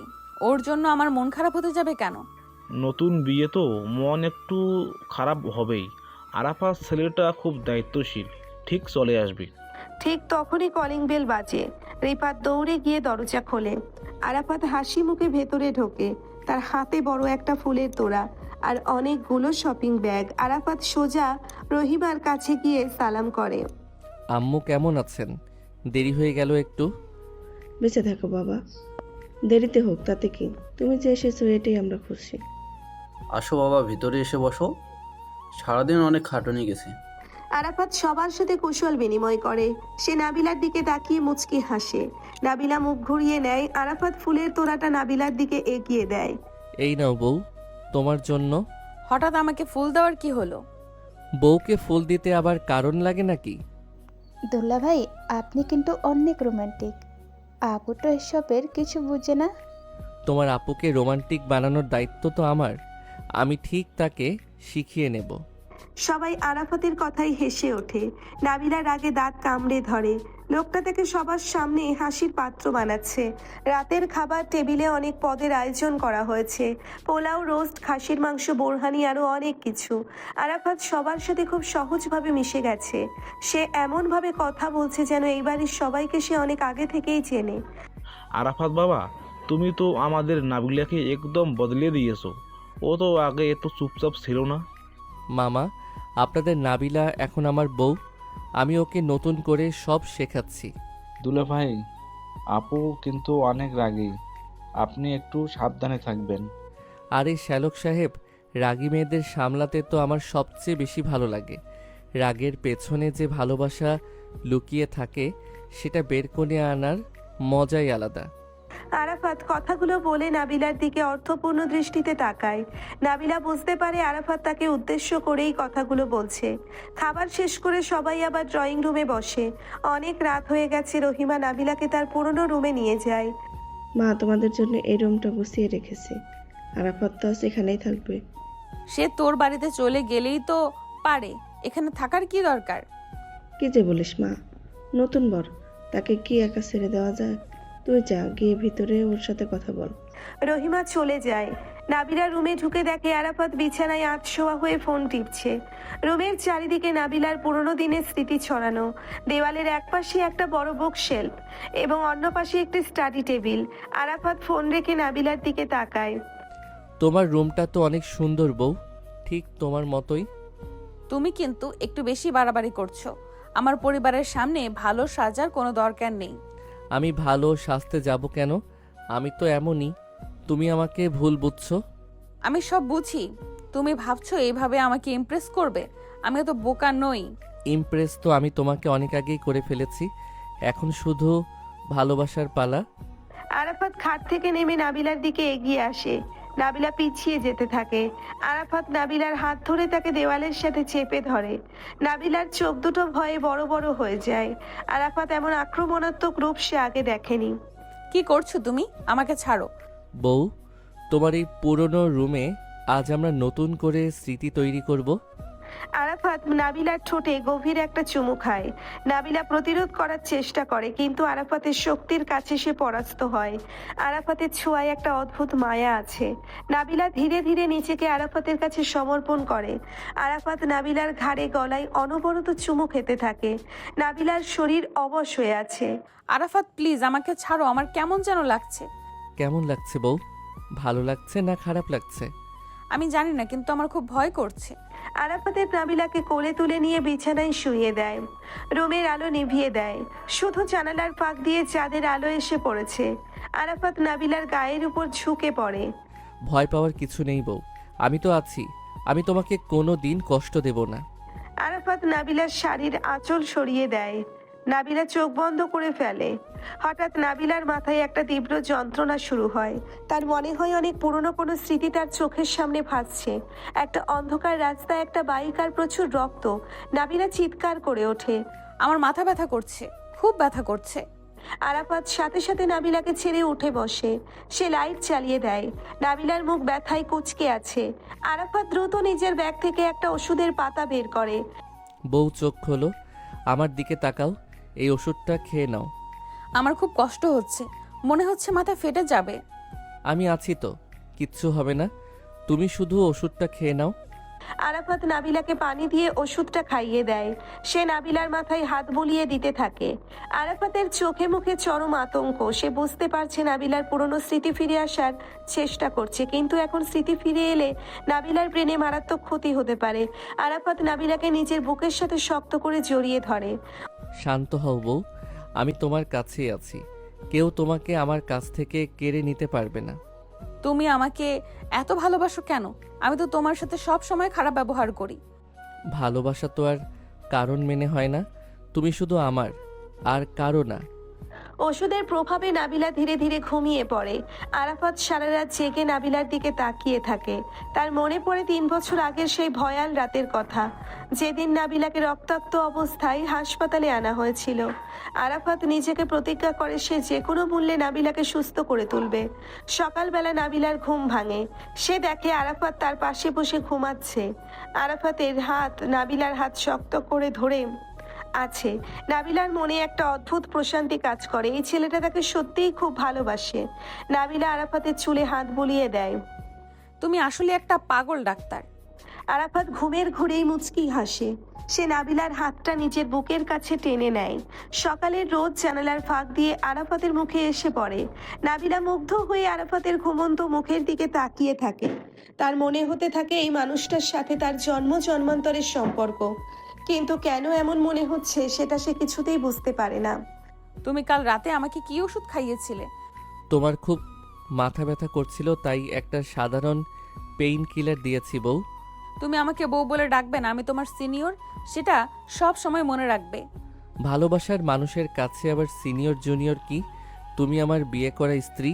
ওর জন্য আমার মন খারাপ হতে যাবে কেন? নতুন বিয়ে তো মন একটু খারাপ হবেই। আরাফাত ছেলেটা খুব দায়িত্বশীল, ঠিক চলে আসবে। ঠিক তখনই কলিং বেল বাজে। রিফাত দৌড়ে গিয়ে দরজা খোলে। আরাফাত হাসি মুখে ভেতরে ঢোকে। তার হাতে বড় একটা ফুলের তোড়া আর অনেকগুলো শপিং ব্যাগ। আরাফাত সোজা রহিমার কাছে গিয়ে সালাম করে। আম্মু কেমন আছেন? দেরি হয়ে গেল একটু। বেঁচে থাকো বাবা, দেরিতে হোক তাতে কি, তুমি যে এসেছো এটাই আমরা খুশি। আসো বাবা, ভিতরে এসে বসো। সারাদিন অনেক খাটুনি গেছে। আরাফাত সবার সাথে কুশল বিনিময় করে। সে নাবিলার দিকে তাকিয়ে মুচকি হাসে। নাবিলা মুখ ঘুরিয়ে নেয়। আরাফাত ফুলের তোড়াটা নাবিলার দিকে এগিয়ে দেয়। এই নাও বউ, তোমার জন্য। হঠাৎ আমাকে ফুল দেওয়ার কি হলো? বউকে ফুল দিতে আবার কারণ লাগে নাকি? দুলাভাই, আপনি কিন্তু অনেক রোমান্টিক। আপু তো এসবের কিছু বুঝে না। তোমার আপুকে রোমান্টিক বানানোর দায়িত্ব তো আমার। আমি ঠিক তাকে শিখিয়ে নেব। সবাই আরাফাতের কথাই হেসে ওঠে। নাবিলার আগে দাঁত কামড়ে ধরে। লোকটা থেকে সবার সামনে হাসির পাত্র বানাচ্ছে। রাতের খাবার টেবিলে অনেক পদের আয়োজন করা হয়েছে, পোলাও, রোস্ট, খাসির মাংস, বোরহানি, আরও অনেক কিছু। আরাফাত সবার সাথে খুব সহজভাবে মিশে গেছে। সে এমনভাবে কথা বলছে যেন এই বাড়ির সবাইকে সে অনেক আগে থেকেই চেনে। আরাফাত বাবা, তুমি তো আমাদের নাবিলাকে একদম বদলে দিয়েছো। ও তো আগে এত চুপচাপ ছিল না। মামা, আপনাদের নাবিলা এখন আমার বউ। আমি ওকে নতুন করে সব শেখাচ্ছি। দুলাভাই, আপু কিন্তু অনেক রাগী, আপনি একটু সাবধানে থাকবেন। আরে শ্যালক সাহেব, রাগী মেয়েদের সামলাতে তো আমার সবচেয়ে বেশি ভালো লাগে। রাগের পেছনে যে ভালোবাসা লুকিয়ে থাকে সেটা বের করে আনার মজাই আলাদা। আরাফাত কথাগুলো বলে নাবিলার দিকে অর্থপূর্ণ দৃষ্টিতে তাকায়। নাবিলা বুঝতে পারে আরাফাত তাকে উদ্দেশ্য করেই কথাগুলো বলছে। খাবার শেষ করে সবাই আবার ড্রয়িং রুমে বসে। অনেক রাত হয়ে গেছে। রহিমা নাবিলাকে তার পুরনো রুমে নিয়ে যায়। মা, তোমাদের জন্য এই রুমটা গুছিয়ে রেখেছি। আরাফাত তো সেখানেই থাকবে। সে তোর বাড়িতে চলে গেলেই তো পারে, এখানে থাকার কি দরকার? কি যে বলিস মা, নতুন বর, তাকে কি একা ছেড়ে দেওয়া যায়? তুই যা, গিয়ে ভিতরে ওর সাথে কথা বল। রহিমা চলে যায়। নাবিলা রুমে ঢুকে দেখে আরাফাত বিছানায় আধশোয়া হয়ে ফোন টিপছে। রুমের চারিদিকে নাবিলার পুরনো দিনের স্মৃতি ছড়ানো। দেওয়ালের একপাশে একটা বড় বুক শেলফ এবং অন্য পাশে একটি স্টাডি টেবিল। আরাফাত ফোন রেখে নাবিলার দিকে তাকায়। তোমার রুমটা তো অনেক সুন্দর বউ, ঠিক তোমার মতোই। তুমি কিন্তু একটু বেশি বাড়াবাড়ি করছো। আমার পরিবারের সামনে ভালো সাজার কোনো দরকার নেই। আমি ভালো সাজতে যাব কেন? আমি তো এমনই। তুমি আমাকে ভুল বুঝছো। আমি সব বুঝি। তুমি ভাবছো এইভাবে আমাকে ইমপ্রেস করবে? আমি তো বোকা নই। ইমপ্রেস তো আমি তোমাকে অনেক আগেই করে ফেলেছি, এখন শুধু ভালোবাসার পালা। আরাফাত খাট থেকে নেমে নাবিলার দিকে এগিয়ে আসে। নাবিলা পিছিয়ে যেতে থাকে। আরাফাত নাবিলার হাত ধরে তাকে দেওয়ালের সাথে চেপে ধরে। নাবিলার চোখ দুটো ভয়ে বড় বড় হয়ে যায়। আরাফাত এমন আক্রমণাত্মক রূপ সে আগে দেখেনি। কি করছো তুমি? আমাকে ছাড়ো। বউ, তোমার এই পুরনো রুমে আজ আমরা নতুন করে স্মৃতি তৈরি করব। আরাফাত নাবিলার ঠোঁটে গভীর একটা চুমু খায়। নাবিলা প্রতিরোধ করার চেষ্টা করে, কিন্তু আরাফাতের শক্তির কাছে সে পরাস্ত হয়। আরাফাতের ছোঁয়ায় একটা অদ্ভুত মায়া আছে। নাবিলা ধীরে ধীরে নিজেকে আরাফাতের কাছে সমর্পণ করে। আরাফাত নাবিলার ঘাড়ে গলায় অনবরত চুমু খেতে থাকে। নাবিলার শরীর অবশ হয়ে আছে। আরাফাত প্লিজ আমাকে ছাড়ো, আমার কেমন যেন লাগছে। কেমন লাগছে বউ? ভালো লাগছে না খারাপ লাগছে? আমি জানি না, কিন্তু আমার খুব ভয় করছে। আরাফাতের নাবিলাকে কোলে তুলে নিয়ে বিছানায় শুইয়ে দেয়। রুমের আলো নিভিয়ে দেয়। শুধু জানালার ফাঁক দিয়ে চাঁদের আলো এসে পড়েছে। আরাফাত নাবিলার গায়ের উপর ঝুঁকে পড়ে। ভয় পাওয়ার কিছু নেই বউ, আমি তো আছি। আমি তোমাকে কোনো দিন কষ্ট দেব না। আরাফাত নাবিলার শাড়ির আঁচল সরিয়ে দেয়। নাবিলা চোখ বন্ধ করে ফেলে। হঠাৎ নাবিলার মাথায় একটা তীব্র যন্ত্রণা শুরু হয়। তার মনে হয় অনেক পুরনো কোনো স্মৃতি তার চোখের সামনে ভাসছে। একটা অন্ধকার রাস্তায়, একটা বাইক আর প্রচুর রক্ত। নাবিলা চিৎকার করে ওঠে। আমার মাথা ব্যথা করছে, খুব ব্যথা করছে। আরাফাত সাথে সাথে নাবিলাকে ছেড়ে উঠে বসে। সে লাইট চালিয়ে দেয়। নাবিলার মুখ ব্যথায় কুঁচকে আছে। আরাফাত দ্রুত নিজের ব্যাগ থেকে একটা ওষুধের পাতা বের করে। বউ চোখ খোলো, আমার দিকে তাকাও, এই ওষুধটা খেয়ে নাও। আমার খুব কষ্ট হচ্ছে, মনে হচ্ছে মাথা ফেটে যাবে। আমি আছি তো, কিচ্ছু হবে না, তুমি শুধু ওষুধটা খেয়ে নাও। আরাফাত নাবিলাকে পানি দিয়ে ওষুধটা খাইয়ে দেয়। সে নাবিলার মাথায় হাত বুলিয়ে দিতে থাকে। আরাফাতের চোখে মুখে চরম আতঙ্ক। সে বুঝতে পারছে নাবিলার পুরনো স্মৃতি ফিরে আসার চেষ্টা করছে, কিন্তু এখন স্মৃতি ফিরে এলে নাবিলার ব্রেনে মারাত্মক ক্ষতি হতে পারে। আরাফাত নাবিলাকে নিজের বুকের সাথে শক্ত করে জড়িয়ে ধরে। শান্ত হও বউ, আমি তোমার কাছেই আছি। কেউ তোমাকে আমার কাছ থেকে কেড়ে নিতে পারবে না। তুমি আমাকে এত ভালোবাসো কেন? আমি তো তোমার সাথে সব সময় খারাপ ব্যবহার করি। ভালোবাসা তো আর কারণ মেনে হয় না, তুমি শুধু আমার, আর কারো না। ওষুধের প্রভাবে নাবিলা ধীরে ধীরে ঘুমিয়ে পড়ে। আরাফাত সারা রাত জেগে নাবিলার দিকে তাকিয়ে থাকে। তার মনে পড়ে 3 বছর আগের সেই ভয়াল রাতের কথা, যেদিন নাবিলাকে রক্তাক্ত অবস্থায় হাসপাতালে আনা হয়েছিল। আরাফাত নিজেকে প্রতিজ্ঞা করে সে যে কোনো মূল্যে নাবিলাকে সুস্থ করে তুলবে। সকালবেলা নাবিলার ঘুম ভাঙে। সে দেখে আরাফাত তার পাশে বসে ঘুমাচ্ছে। আরাফাতের হাত নাবিলার হাত শক্ত করে ধরে আছে। নাবিলার মনে একটা অদ্ভুত প্রশান্তি কাজ করে। এই ছেলেটা তাকে সত্যিই খুব ভালোবাসে। নাবিলা আরাফাতের চুলে হাত বুলিয়ে দেয়। তুমি আসলে একটা পাগল ডাক্তার। আরাফাত ঘুমের ঘুরেই মুচকি হাসে। সে নাবিলার হাতটা নিজের বুকের কাছে টেনে নেয়। সকালের রোদ জানালার ফাঁক দিয়ে আরাফাতের মুখে এসে পড়ে। নাবিলা মুগ্ধ হয়ে আরাফাতের ঘুমন্ত মুখের দিকে তাকিয়ে থাকে। তার মনে হতে থাকে এই মানুষটার সাথে তার জন্ম জন্মান্তরের সম্পর্ক, কিন্তু কেন এমন মনে হচ্ছে সেটা সে কিছুতেই বুঝতে পারে না। তুমি কাল রাতে আমাকে কি ওষুধ খাইয়েছিলে? তোমার খুব মাথা ব্যথা করছিল, তাই একটা সাধারণ পেইন কিলার দিয়েছি বউ। তুমি আমাকে বউ বলে ডাকবে না, আমি তোমার সিনিয়র, সেটা সব সময় মনে রাখবে। ভালোবাসার মানুষের কাছে আবার সিনিয়র জুনিয়র কি? তুমি আমার বিয়ে করা স্ত্রী,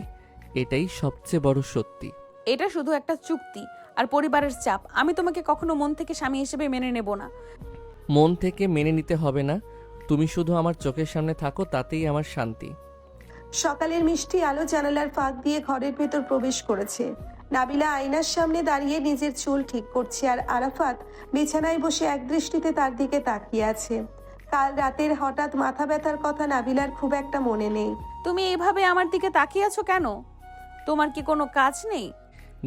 এটাই সবচেয়ে বড় সত্যি। এটা শুধু একটা চুক্তি আর পরিবারের চাপ। আমি তোমাকে কখনো মন থেকে স্বামী হিসেবে মেনে নেব না। মন থেকে মেনে নিতে হবে না, তুমি শুধু আমার চোখের সামনে থাকো, তাতেই আমার শান্তি। সকালের মিষ্টি আলো জানালার ফাঁক দিয়ে ঘরের ভেতর প্রবেশ করেছে। নাবিলা আয়নার সামনে দাঁড়িয়ে নিজের চুল ঠিক করছে, আর আরাফাত বিছানায় বসে একদৃষ্টিতে তার দিকে তাকিয়ে আছে। কাল রাতের হঠাৎ মাথা ব্যথার কথা নাবিলার খুব একটা মনে নেই। তুমি এইভাবে আমার দিকে তাকিয়ে আছো কেন? তোমার কি কোনো কাজ নেই?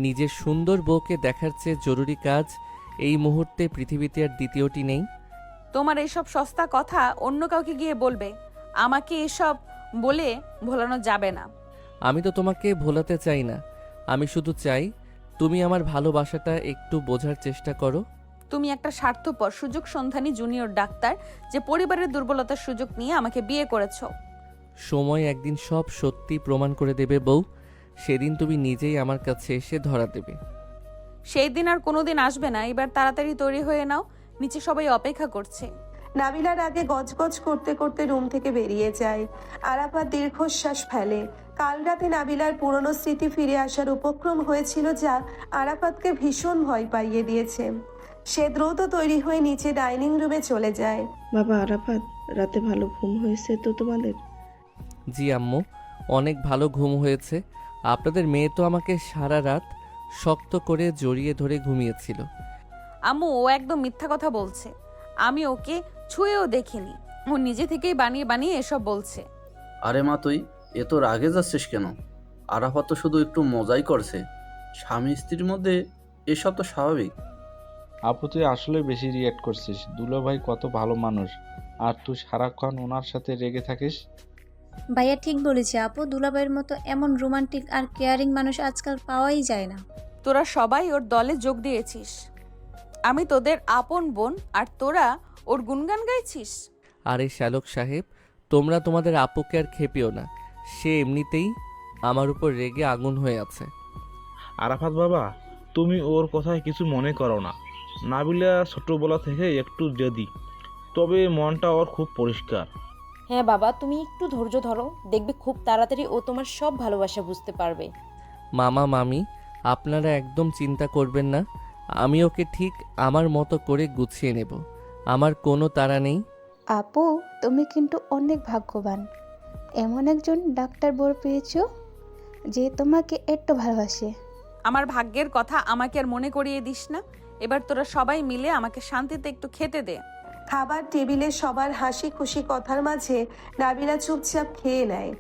নিজের সুন্দর বউকে দেখার চেয়ে জরুরি কাজ এই মুহূর্তে পৃথিবীতে আর দ্বিতীয়টি নেই। তোমার এইসব সস্তা কথা অন্য কাউকে গিয়ে বলবে। আমাকে এসব বলে ভোলানো যাবে না। আমি তো তোমাকে ভোলাতে চাই না, আমি শুধু চাই তুমি আমার ভালোবাসাটা একটু বোঝার চেষ্টা করো। তুমি একটা স্বার্থপর সুযোগ সন্ধানী জুনিয়র ডাক্তার, যে পরিবারের দুর্বলতার সুযোগ নিয়ে আমাকে বিয়ে করেছো। সময় একদিন সব সত্যি প্রমাণ করে দেবে বউ, সেদিন তুমি নিজেই আমার কাছে এসে ধরা দেবে। সেই দিন আর কোনোদিন আসবে না। এবার তাড়াতাড়ি তৈরি হয়ে নাও, নিচে সবাই অপেক্ষা করছে। নাবিলার আগে গজগজ করতে করতে রুম থেকে বেরিয়ে যায়। আরাফাত দীর্ঘশ্বাস ফেলে। কাল রাতে নাবিলার পুরনো স্মৃতি ফিরে আসার উপক্রম হয়েছিল, যা আরাফাতকে ভীষণ ভয় পাইয়ে দিয়েছে। সে দ্রুত তৈরি হয়ে নিচে ডাইনিং রুমে চলে যায়। বাবা আরাফাত, রাতে ভালো ঘুম হয়েছে তো তোমাদের? জি আম্মু, অনেক ভালো ঘুম হয়েছে। আপনাদের মেয়ে তো আমাকে সারা রাত শক্ত করে জড়িয়ে ধরে ঘুমিয়েছিল। আম্মু, ও একদম মিথ্যা কথা বলছে। আমি ওকে ছুঁয়েও দেখিনি। ও নিজে থেকেই বানিয়ে বানিয়ে এসব বলছে। আরে মা, তুই এত রাগে যাচ্ছিস কেন? আরাফাত তো শুধু একটু মজাই করছে। স্বামী স্ত্রীর মধ্যে এসব তো স্বাভাবিক। আপু, তুই আসলে বেশি রিয়াক্ট করছিস। দুলাভাই কত ভালো মানুষ, আর তুই সারাক্ষণ ওনার সাথে রেগে থাকিস। ভাইয়া ঠিক বলেছে আপু, দুলাভাইয়ের মতো এমন রোমান্টিক আর কেয়ারিং মানুষ আজকাল পাওয়াই যায় না। তোরা সবাই ওর দলে যোগ দিয়েছিস। আমি তোদের আপন বোন, আর তোরা ওর গুণগান গাইছিস। আরে শ্যালক সাহেব, তোমরা তোমাদের আপুকে আর খেপিও না, সে এমনিতেই আমার উপর রেগে আগুন হয়ে আছে। আরাফাত বাবা, তুমি ওর কথায় কিছু মনে করো না। নাবিলা ছোটবেলা থেকে একটু জেদি, তবে মনটা ওর খুব পরিষ্কার। হ্যাঁ বাবা, তুমি একটু ধৈর্য ধরো, দেখবে খুব তাড়াতাড়ি ও তোমার সব ভালোবাসা বুঝতে পারবে। মামা মামি, আপনারা একদম চিন্তা করবেন না, আমি ওকে ঠিক আমার মতো করে গুছিয়ে নেব, আমার কোনো তাড়া নেই। আপু, তুমি কিন্তু অনেক ভাগ্যবান, এমন একজন ডাক্তার বর পেয়েছো যে তোমাকে একটু ভালোবাসে। আমার ভাগ্যের কথা আমাকে আর মনে করিয়ে দিস না। এবার তোরা সবাই মিলে আমাকে শান্তিতে একটু খেতে দে। খাবার টেবিলে সবার হাসি খুশি কথার মাঝে নাবিলা চুপচাপ খেয়ে নেয়।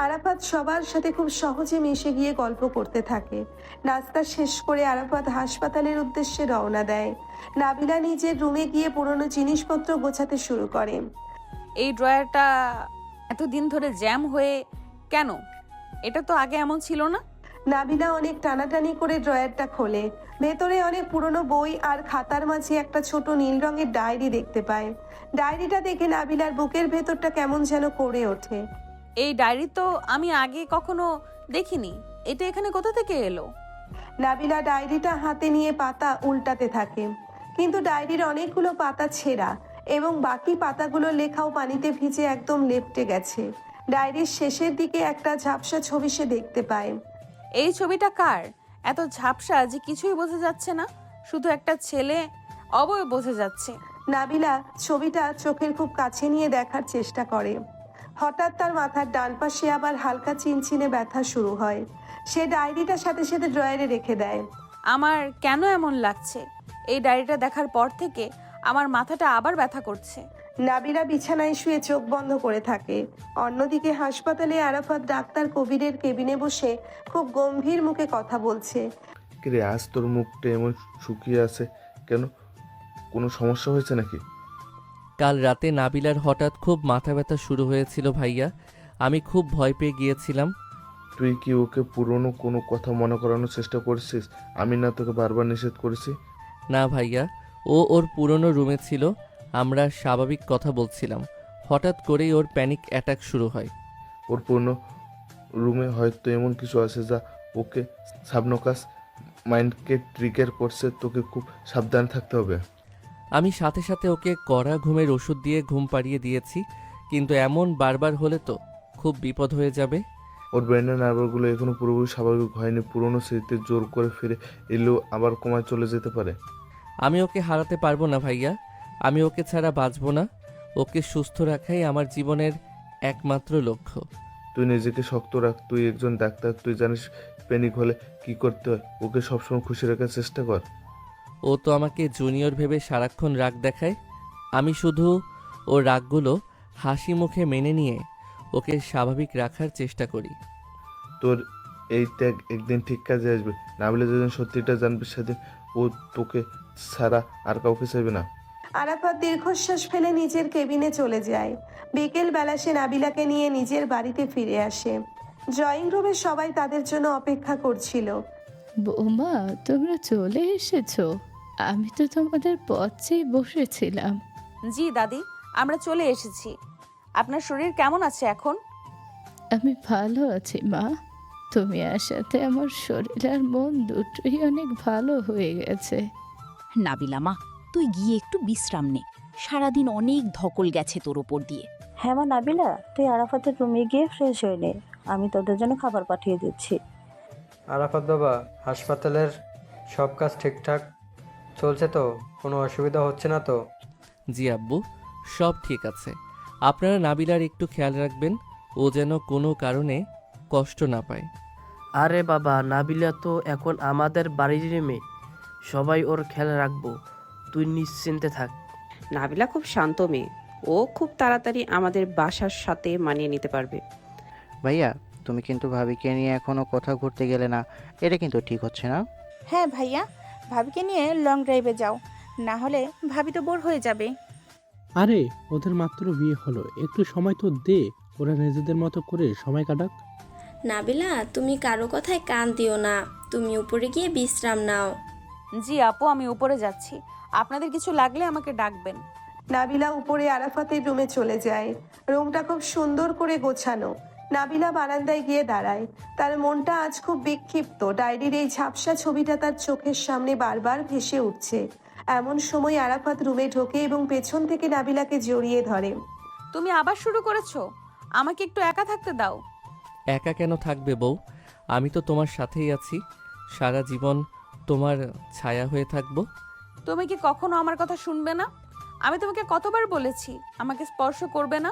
আরাফাত সবার সাথে খুব সহজে মিশে গিয়ে গল্প করতে থাকে। নাস্তা শেষ করে আরাফাত হাসপাতালের উদ্দেশ্যে রওনা দেয়। নাবিলা নিজের রুমে গিয়ে পুরনো জিনিসপত্র গোছাতে শুরু করে। এই ড্রয়ারটা এতদিন ধরে জ্যাম হয়ে কেন? এটা তো আগে এমন ছিল না। নাবিলা অনেক টানাটানি করে ড্রয়ারটা খোলে। ভেতরে অনেক পুরনো বই আর খাতার মাঝে একটা ছোট নীল রঙের ডায়েরি দেখতে পায়। ডায়েরিটা দেখে নাবিলার বুকের ভেতরটা কেমন যেন করে ওঠে। এই ডায়েরি তো আমি আগে কখনো দেখিনি, এটা এখানে কোথা থেকে এলো? নাবিলা ডায়েরিটা হাতে নিয়ে পাতা উল্টাতে থাকে, কিন্তু ডায়েরির অনেকগুলো পাতা ছেঁড়া এবং বাকি পাতাগুলোর লেখাও পানিতে ভিজে একদম লেপ্টে গেছে। ডায়েরির শেষের দিকে একটা ঝাপসা ছবি সে দেখতে পায়। এই ছবিটা কার? এত ঝাপসা যে কিছুই বোঝা যাচ্ছে না, শুধু একটা ছেলে অবয়ব বোঝা যাচ্ছে। নাবিলা ছবিটা চোখের খুব কাছে নিয়ে দেখার চেষ্টা করে। হঠাৎ তার মাথার ডান পাশে আবার হালকা চিনচিনে ব্যথা শুরু হয়। সে ডায়েরিটা সাথে সাথে ড্রয়ারে রেখে দেয়। আমার কেন এমন লাগছে? এই ডায়েরিটা দেখার পর থেকে আমার মাথাটা আবার ব্যথা করছে। নাবিলা বিছানায় শুয়ে চোখ বন্ধ করে থাকে। অন্যদিকে হাসপাতালে আরাফাত ডাক্তার কবিরের কেবিনে বসে খুব গম্ভীর মুখে কথা বলছে। কিরে, আজ তোর মুখটা এমন শুকিয়ে আছে কেন? কোনো সমস্যা হয়েছে নাকি? কাল রাতে নাবিলার হঠাৎ খুব মাথা ব্যথা শুরু হয়েছিল ভাইয়া। আমি খুব ভয় পেয়ে গিয়েছিলাম। তুই কি ওকে পুরনো কোনো কথা মনে করানোর চেষ্টা করছিস? আমি না তোকে বারবার নিষেধ করেছি? না ভাইয়া, ও ওর পুরনো রুমে ছিল, আমরা স্বাভাবিক কথা বলছিলাম। হঠাৎ করেই ওর প্যানিক অ্যাটাক শুরু হয়। ওর পুরনো রুমে হয়তো এমন কিছু আছে যা ওকে সাবনকাস মাইন্ডকে ট্রিগার করছে। তোকে খুব সাবধান থাকতে হবে। আমি সাথে সাথে ওকে কড়া ঘুমের ওষুধ দিয়ে ঘুম পাড়িয়ে দিয়েছি, কিন্তু এমন বারবার হলে তো খুব বিপদ হয়ে যাবে। ওর ব্রেনের নার্ভগুলো এখনো পুরোপুরি স্বাভাবিক হয়নি। পুরনো স্মৃতিতে জোর করে ফিরে এলেও আবার কমায় চলে যেতে পারে। আমি ওকে হারাতে পারবো না ভাইয়া, আমি ওকে ছাড়া বাঁচব না। ওকে সুস্থ রাখাই আমার জীবনের একমাত্র লক্ষ্য। তুই নিজেকে শক্ত রাখ, তুই একজন ডাক্তার, তুই জানিস প্যানিক হলে কি করতে হয়। ওকে সবসময় খুশি রাখার চেষ্টা কর। ও তো আমাকে জুনিয়র ভেবে সারাক্ষণ রাগ দেখায়। আমি শুধু ও রাগগুলো হাসি মুখে মেনে নিয়ে ওকে স্বাভাবিক রাখার চেষ্টা করি। তোর এই ত্যাগ একদিন ঠিক কাজে আসবে। না বলে যেদিন সত্যিটা জানবে সেদিন ও তোকে ছাড়া আর কাউকে চাইবে না। আরাফাত দীর্ঘশ্বাস ফেলে নিজের কেবিনে চলে যায়। বিকেল বেলা সে নাবিলাকে নিয়ে নিজের বাড়িতে ফিরে আসে। ড্রয়িং রুমে সবাই তাদের জন্য অপেক্ষা করছিল। বৌমা, তোমরা চলে এসেছো? আমি তো তোমাদের পথ চেয়ে বসেছিলাম। জি দাদি, আমরা চলে এসেছি। আপনার শরীর কেমন আছে এখন? আমি ভালো আছি মা। তুমি আসাতে আমার শরীর আর মন দুটোই অনেক ভালো হয়ে গেছে। নাবিলা মা, তুই গিয়ে একটু বিশ্রাম নে। সারাদিন অনেক ধকল গেছে তোর ওপর দিয়ে। হ্যাঁ মা নাবিলা, তুই আরাফাতের রুমে গিয়ে ফ্রেশ হয়ে নে, আমি তোদের জন্য খাবার পাঠিয়ে দিচ্ছি। আরাফাত বাবা, হাসপাতালের সব কাজ ঠিকঠাক চলছে তো? কোনো অসুবিধা হচ্ছে না তো? জি আব্বু, সব ঠিক আছে। আপনারা নাবিলার একটু খেয়াল রাখবেন, ও যেন কোনো কারণে কষ্ট না পায়। আরে বাবা, নাবিলা তো এখন আমাদের বাড়ির মেয়ে, সবাই ওর খেয়াল রাখবো, তুই নিশ্চিন্তে থাক। নাবিলা খুব শান্ত মেয়ে, ও খুব তাড়াতাড়ি আমাদের বাসার সাথে মানিয়ে নিতে পারবে। ভাইয়া, তুমি কিন্তু ভাবিকে নিয়ে এখনো কোথাও ঘুরতে গেলে না, এটা কিন্তু ঠিক হচ্ছে না। হ্যাঁ ভাইয়া, ভাবিকে নিয়ে লং ড্রাইভে যাও, না হলে ভাবি তো বোর হয়ে যাবে। আরে ওদের মাত্র বিয়ে হলো, একটু সময় তো দে, ওরা নিজেদের মতো করে সময় কাটাক। নাবিলা, তুমি কারো কথায় কান দিও না, তুমি উপরে গিয়ে বিশ্রাম নাও। জি আপু, আমি উপরে যাচ্ছি, আপনাদের কিছু লাগলে আমাকে ডাকবেন। নাবিলা উপরে আরাফাতের রুমে চলে যায়। রুমটা খুব সুন্দর করে গোছানো। নাবিলা বারান্দায় গিয়ে দাঁড়ায়। তার মনটা আজ খুব বিক্ষিপ্ত। ডায়েরির এই ঝাপসা ছবিটা তার চোখের সামনে বারবার ভেসে উঠছে। এমন সময় আরাফাত রুমে ঢোকে এবং পেছন থেকে নাবিলাকে জড়িয়ে ধরে। তুমি আবার শুরু করেছো? আমাকে একটু একা থাকতে দাও। একা কেন থাকবে বউ? আমি তো তোমার সাথেই আছি, সারা জীবন তোমার ছায়া হয়ে থাকবো। তুমি কি কখনো আমার কথা শুনবে না? আমি তোমাকে কতবার বলেছি আমাকে স্পর্শ করবে না?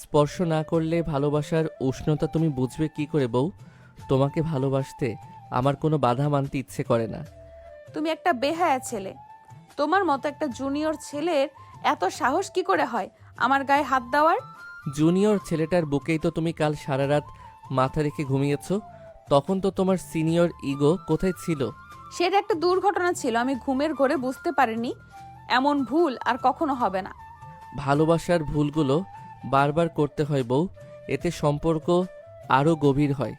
স্পর্শ না করলে ভালোবাসার উষ্ণতা তুমি বুঝবে কি করে বউ? তোমাকে ভালোবাসতে আমার কোনো বাধা মানতে ইচ্ছে করে না। তুমি একটা বেহায়া ছেলে। তোমার মতো একটা জুনিয়র ছেলের এত সাহস কি করে হয় আমার গায়ে হাত দেওয়ার? জুনিয়র ছেলেটার বুকেই তো তুমি কাল সারা রাত মাথা রেখে ঘুমিয়েছো। তখন তো তোমার সিনিয়র ইগো কোথায় ছিল? সেটা একটা দুর্ঘটনা ছিল, আমি ঘুমের ঘোরে বুঝতে পারিনি। এমন ভুল আর কখনো হবে না। ভালোবাসার ভুলগুলো বারবার করতে হয় বউ, এতে সম্পর্ক আরও গভীর হয়।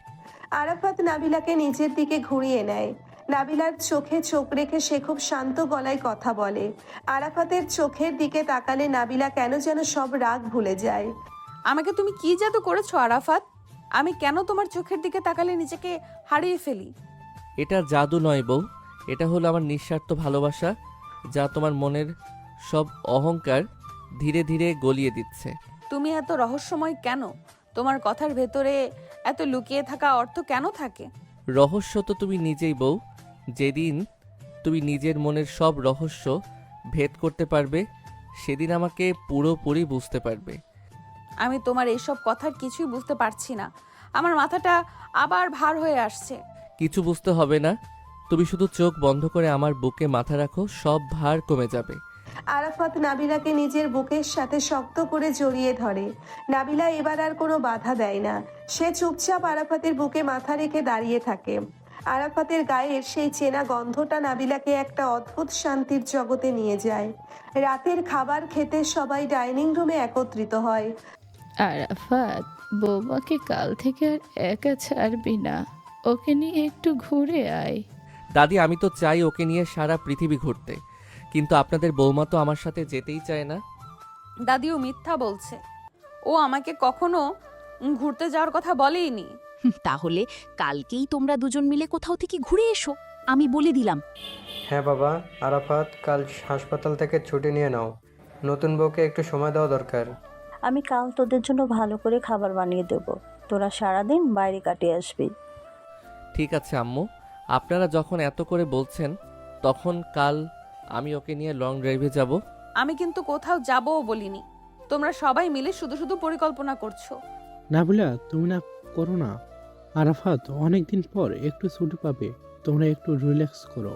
আরাফাত নাবিলাকে নিজের দিকে ঘুরিয়ে নেয়। নাবিলার চোখে চোখ রেখে সে খুব শান্ত গলায় কথা বলে। আরাফাতের চোখের দিকে তাকালে নাবিলা কেন যেন সব রাগ ভুলে যায়। আমাকে তুমি কি জাদু করেছো আরাফাত? আমি কেন তোমার চোখের দিকে তাকালে নিজেকে হারিয়ে ফেলি? এটা জাদু নয় বউ, এটা হলো আমার নিঃস্বার্থ ভালোবাসা, যা তোমার মনের সব অহংকার ধীরে ধীরে গলিয়ে দিচ্ছে। তুমি এত রহস্যময় কেন? তোমার কথার ভেতরে এত লুকিয়ে থাকা অর্থ কেন থাকে? রহস্য তো তুমি নিজেই বউ। যেদিন তুমি নিজের মনের সব রহস্য ভেদ করতে পারবে, সেদিন আমাকে পুরোপুরি বুঝতে পারবে। আমি তোমার এইসব কথার কিছুই বুঝতে পারছি না। আমার মাথাটা আবার ভার হয়ে আসছে। কিছু বুঝতে হবে না, তুমি শুধু চোখ বন্ধ করে আমার বুকে মাথা রাখো, সব ভার কমে যাবে। আরাফাত নাবিলাকে নিজের বুকের সাথে শক্ত করে জড়িয়ে ধরে। নাবিলা এবার আর কোনো বাধা দেয় না, সে চুপচাপ আরাফাতের বুকে মাথা রেখে দাঁড়িয়ে থাকে। আরাফাতের গায়ের সেই চেনা গন্ধটা নাবিলাকে একটা অদ্ভুত শান্তির জগতে নিয়ে যায়। রাতের খাবার খেতে সবাই ডাইনিং রুমে একত্রিত হয়। আরাফাত, বৌমাকে কাল থেকে আর একা ছাড়বি না, ওকে নিয়ে একটু ঘুরে আয়। দাদি, আমি তো চাই ওকে নিয়ে সারা পৃথিবী ঘুরতে, কিন্তু আপনাদের বৌমা তো আমার সাথে যেতেই চায় না। দাদিও মিথ্যা বলছে, ও আমাকে কখনো ঘুরতে যাওয়ার কথা বলেইনি। তাহলে কালকেই তোমরা দুজন মিলে কোথাও থেকে ঘুরে এসো, আমি বলে দিলাম। হ্যাঁ বাবা, আরাফাত কাল হাসপাতাল থেকে ছুটি নিয়ে নাও, নতুন বউকে একটু সময় দেওয়া দরকার। আমি কাল তোদের জন্য ভালো করে খাবার বানিয়ে দেবো, তোরা সারাদিন বাইরে কাটিয়ে আসবি। ঠিক আছে আম্মু, আপনারা যখন এত করে বলছেন, তখন কাল আমি ওকে নিয়ে লং ড্রাইভে যাব। আমি কিন্তু কোথাও যাবও বলিনি, তোমরা সবাই মিলে শুধু শুধু পরিকল্পনা করছো। নাবিলা, তুমি না করো না। আরাফাত অনেকদিন পর একটু ছুটি পাবে, তোমরা একটু রিল্যাক্স করো।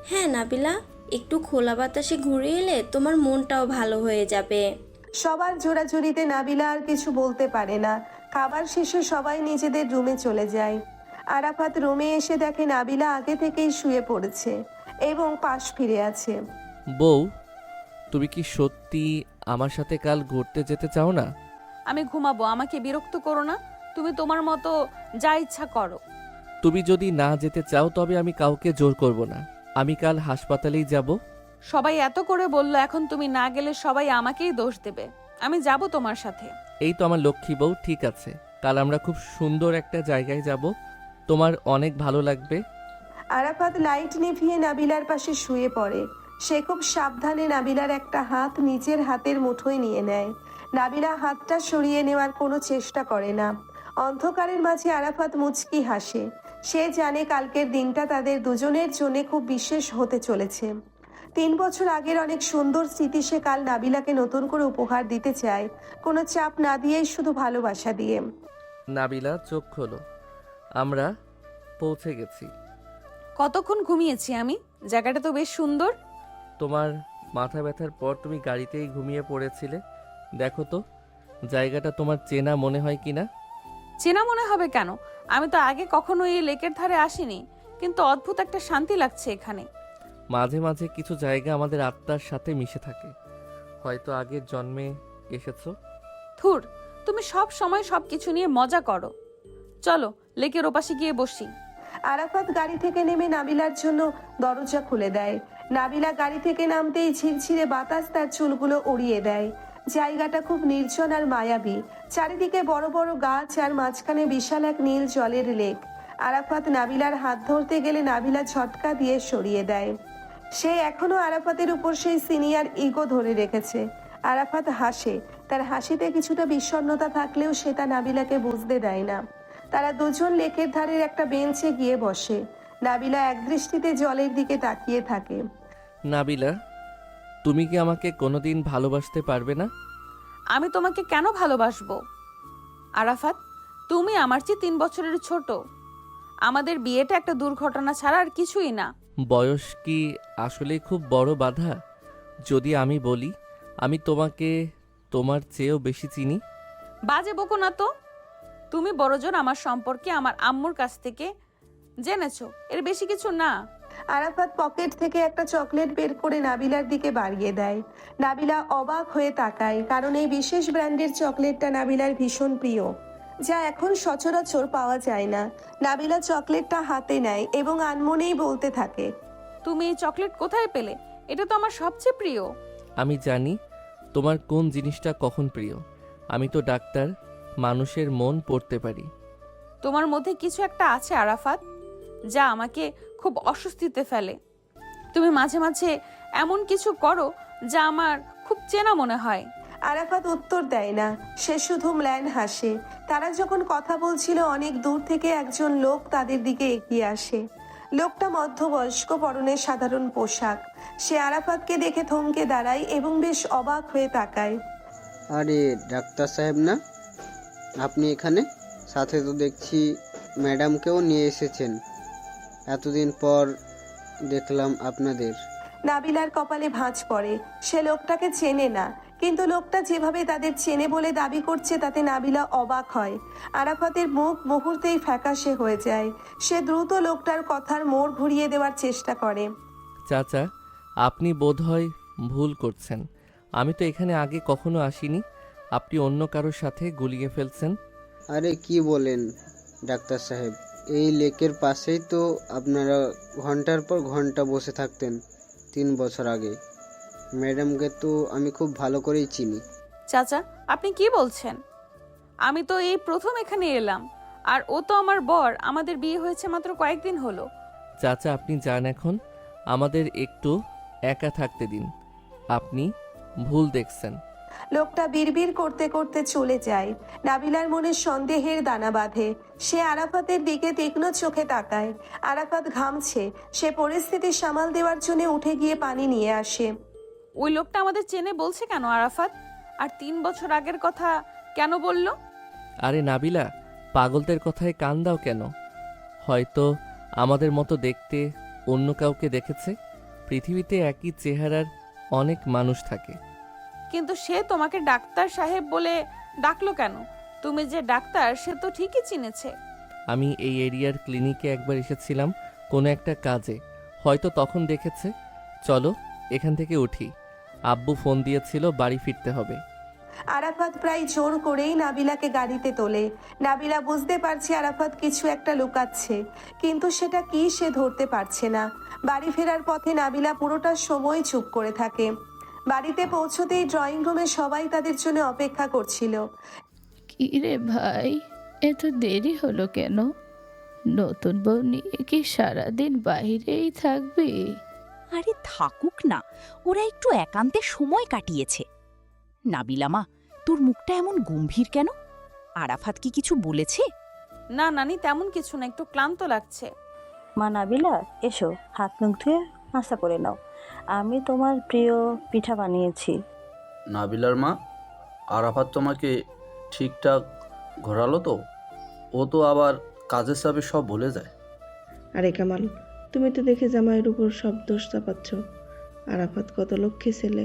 হ্যাঁ নাবিলা, একটু খোলা বাতাসে ঘুরে এলে তোমার মনটাও ভালো হয়ে যাবে। সবার জোড়াজুড়িতে নাবিলা আর কিছু বলতে পারে না। খাবার শেষে সবাই নিজেদের রুমে চলে যায়। আরাফাত রুমে এসে দেখে নাবিলা আগে থেকেই শুয়ে পড়েছে এবং পাশ ফিরে আছে। বউ, তুমি কি সত্যি আমার সাথে কাল ঘুরতে যেতে চাও না? আমি ঘুমাবো, আমাকে বিরক্ত করো না, তুমি তোমার মতো যা ইচ্ছা করো। তুমি যদি না যেতে চাও তবে আমি কাউকে জোর করব না, আমি কাল হাসপাতালেই যাব। সবাই এত করে বললো, এখন তুমি না গেলে সবাই আমাকেই দোষ দেবে। আমি যাব তোমার সাথে। এই তো আমার লক্ষ্মী বউ, ঠিক আছে, কাল আমরা খুব সুন্দর একটা জায়গায় যাব, তোমার অনেক ভালো লাগবে। আরাফাত লাইট নিভিয়ে নাবিলার পাশে শুয়ে পড়ে। সে খুব সাবধানে নাবিলার একটা হাত নিজের হাতের মুঠোয় নিয়ে নেয়। নাবিলা হাতটা সরিয়ে নেওয়ার কোনো চেষ্টা করে না। অন্ধকারের মাঝে আরাফাত মুচকি হাসে। সে জানে কালকের দিনটা তাদের দুজনের জন্য খুব বিশেষ হতে চলেছে। 3 বছর আগের অনেক সুন্দর স্মৃতি সে কাল নাবিলাকে নতুন করে উপহার দিতে চায়, কোনো চাপ না দিয়েই শুধু ভালোবাসা দিয়ে। নাবিলা, চোখ খোলো, আমরা পৌঁছে গেছি। কতক্ষণ ঘুমিয়েছি আমি? জায়গাটা তো বেশ সুন্দর। তোমার মাথা ব্যথার পর তুমি গাড়িতেই ঘুমিয়ে পড়েছিলে, দেখো তো জায়গাটা তোমার চেনা মনে হয় কিনা। চেনা মনে হবে কেন? আমি তো আগে কখনো এই লেকের ধারে আসিনি, কিন্তু অদ্ভুত একটা শান্তি লাগছে এখানে। মাঝে মাঝে কিছু জায়গা আমাদের আত্মার সাথে মিশে থাকে, হয়তো আগের জন্মে এসেছো। থুর, তুমি সব সময় সবকিছু নিয়ে মজা করো। চলো লেকের ওপাশে গিয়ে বসি। আরাফাত গাড়ি থেকে নেমে নাবিলার জন্য দরজা খুলে দেয়। নাবিলা গাড়ি থেকে নামতেই ঝিরঝিরে বাতাস তার চুলগুলো উড়িয়ে দেয়। জায়গাটা খুব নির্জন আর মায়াবী, চারিদিকে বড় বড় গাছ আর মাঝখানে বিশাল এক নীল জলের লেক। আরাফাত নাবিলার হাত ধরতে গেলে নাবিলা ঝটকা দিয়ে সরিয়ে দেয়। সে এখনো আরাফাতের উপর সেই সিনিয়র ইগো ধরে রেখেছে। আরাফাত হাসে, তার হাসিতে কিছুটা বিষণ্ণতা থাকলেও সেটা নাবিলাকে বুঝতে দেয় না। তারা দুজন লেকের ধারের একটা বেঞ্চে গিয়ে বসে। নাবিলা একদৃষ্টিতে জলের দিকে তাকিয়ে থাকে। নাবিলা, তুমি কি আমাকে কোনোদিন ভালোবাসতে পারবে না? আমি তোমাকে কেন ভালোবাসবো আরাফাত? তুমি আমার চেয়ে 3 বছরের ছোট। আমাদের বিয়েটা একটা দুর্ঘটনা ছাড়া আর কিছুই না। বয়স কি আসলে খুব বড় বাধা? যদি আমি বলি আমি তোমাকে তোমার চেয়েও বেশি চিনি। বাজে বকো না তো। তুমি বড়জন আমার সম্পর্কে আমার আম্মুর কাছ থেকে জেনেছো, এর বেশি কিছু না। আরাফাত পকেট থেকে একটা চকলেট বের করে নাবিলার দিকে বাড়িয়ে দেয়। নাবিলা অবাক হয়ে তাকায়, কারণ এই বিশেষ ব্র্যান্ডের চকলেটটা নাবিলার ভীষণ প্রিয়, যা এখন সচরাচর পাওয়া যায় না। নাবিলা চকলেটটা হাতে নেয় এবং আনমনেই বলতে থাকে, তুমি এই চকলেট কোথায় পেলে? এটা তো আমার সবচেয়ে প্রিয়। আমি জানি তোমার কোন জিনিসটা কখন প্রিয়। আমি তো ডাক্তার, মানুষের মন পড়তে পারি। তোমার মধ্যে কিছু একটা আছে আরাফাত, যা আমাকে খুব অস্বস্তিতে ফেলে। তুমি মাঝে মাঝে এমন কিছু করো যা আমার খুব চেনা মনে হয়। আরাফাত উত্তর দেয় না, সে শুধু ম্লান হাসে। তারা যখন কথা বলছিল অনেক দূর থেকে একজন লোক তাদের দিকে এগিয়ে আসে। লোকটা মধ্যবয়স্ক, পরনে সাধারণ পোশাক। সে আরাফাতকে দেখে থমকে দাঁড়ায় এবং বেশ অবাক হয়ে তাকায়। আরে ডাক্তার সাহেব না আপনি এখানে? সাথে তো দেখছি ম্যাডামকেও নিয়ে এসেছেন। এতদিন পর দেখলাম আপনাদের। নাবিলার কপালে ভাঁজ পড়ে। সে লোকটাকে চেনে না, কিন্তু লোকটা যেভাবে তাদের চেনে বলে দাবি করছে তাতে নাবিলা অবাক হয়। আরাফাতের মুখ মুহূর্তেই ফ্যাকাশে হয়ে যায়। সে দ্রুত লোকটার কথার মোড় ঘুরিয়ে দেওয়ার চেষ্টা করে। চাচা, আপনি বোধহয় ভুল করছেন। আমি তো এখানে আগে কখনো আসিনি। আপনি অন্য কারোর সাথে গুলিয়ে ফেলছেন। আরে কি বলেন ডাক্তার সাহেব, এই লেকের পাশেই তো আপনারা ঘন্টার পর ঘন্টা বসে থাকতেন 3 বছর আগে। ম্যাডামকে তো আমি খুব ভালো করেই চিনি। চাচা, আপনি কি বলছেন? আমি তো এই প্রথম এখানে এলাম, আর ও তো আমার বর। আমাদের বিয়ে হয়েছে মাত্র কয়েকদিন হলো। চাচা, আপনি যান এখন, আমাদের একটু একা থাকতে দিন। আপনি ভুল দেখছেন। লোকটা বিড়বিড় করতে করতে চলে যায়। নাবিলার মনে সন্দেহের দানা বাঁধে। সে আরাফাতের দিকে তীক্ষ্ণ চোখে তাকায়। আরাফাত ঘামছে। সে পরিস্থিতি সামাল দেওয়ার জন্য উঠে গিয়ে পানি নিয়ে আসে। ওই লোকটা আমাদের চেনে বলছে কেন আরাফাত? আর 3 বছর আগের কথা কেন বলল? আরে নাবিলা, পাগলদের কথায় কান দাও কেন? হয়তো আমাদের মতো দেখতে অন্য কাউকে দেখেছে। পৃথিবীতে একই চেহারার অনেক মানুষ থাকে। কিন্তু সে তোমাকে ডাক্তার সাহেব বলে ডাকলো কেন? তুমি যে ডাক্তার সে তো ঠিকই চিনেছে। আমি এই এরিয়ার ক্লিনিকে একবার এসেছিলাম কোনো একটা কাজে, হয়তো তখন দেখেছে। চলো এখান থেকে উঠি, আব্বু ফোন দিয়েছিল, বাড়ি ফিরতে হবে। আরাফাত প্রায় জোর করেই নাবিলাকে গাড়িতে তোলে। নাবিলা বুঝতে পারছে আরাফাত কিছু একটা লুকাচ্ছে, কিন্তু সেটা কি সে ধরতে পারছে না। বাড়ি ফেরার পথে নাবিলা পুরোটা সময় চুপ করে থাকে। বাড়িতে পৌঁছতেই ড্রয়িং রুমে সবাই তাদের জন্য অপেক্ষা করছিল। কি রে ভাই, এত দেরি হলো কেন? নতুন বউ নিয়ে কি সারাদিন বাইরেই থাকবি? আরে থাকুক না, ওরা একটু একান্তে সময় কাটিয়েছে। নাবিলা মা, তোর মুখটা এমন গম্ভীর কেন? আরাফাত কি কিছু বলেছে? না নানি, তেমন কিছু না, একটু ক্লান্ত লাগছে। মা নাবিলা, এসো হাত মুখ ধুয়ে নাস্তা করে নাও। আমি তোমার প্রিয় পিঠা বানিয়েছি। নাবিলার মা, আরাফাত তোমাকে ঠিকঠাক ঘোরালো তো? ও তো আবার কাজের চাপে সব ভুলে যায়। আরে কামাল, তুমি তো দেখে জামাইয়ের উপর সব দোষ চাপাচ্ছ। আরাফাত কত লক্ষ্মী ছেলে।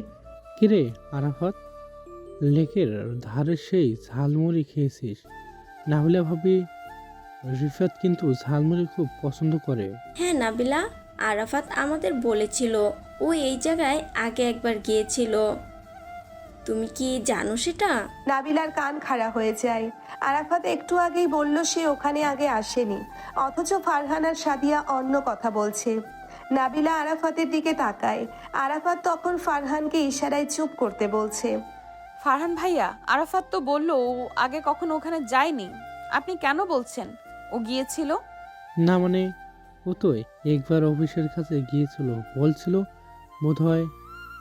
কিরে আরাফাত, লেকের ধারে সেই ঝালমুড়ি খেয়েছিস? নাবিলা ভাবি রিফাত কিন্তু ঝালমুড়ি খুব পছন্দ করে। হ্যাঁ নাবিলা, আরাফাত আমাদের বলেছিল ও এই জায়গায় আগে একবার গিয়েছিল। তুমি কি জানো সেটা? নাবিলার কান খাড়া হয়ে যায়। আরাফাত একটু আগেই বলল সে ওখানে আগে আসেনি, অথচ ফারহান আর সাদিয়া অন্য কথা বলছে। নাবিলা আরাফাতের দিকে তাকায়। আরাফাত তখন ফারহানকে ইশারায় চুপ করতে বলছে। ফারহান ভাইয়া, আরাফাত তো বলল ও আগে কখনো ওখানে যায়নি। আপনি কেন বলছেন ও গিয়েছিল? না মানে, ও তো একবার অফিসের কাছে গিয়েছিল বলছিল, বোধহয়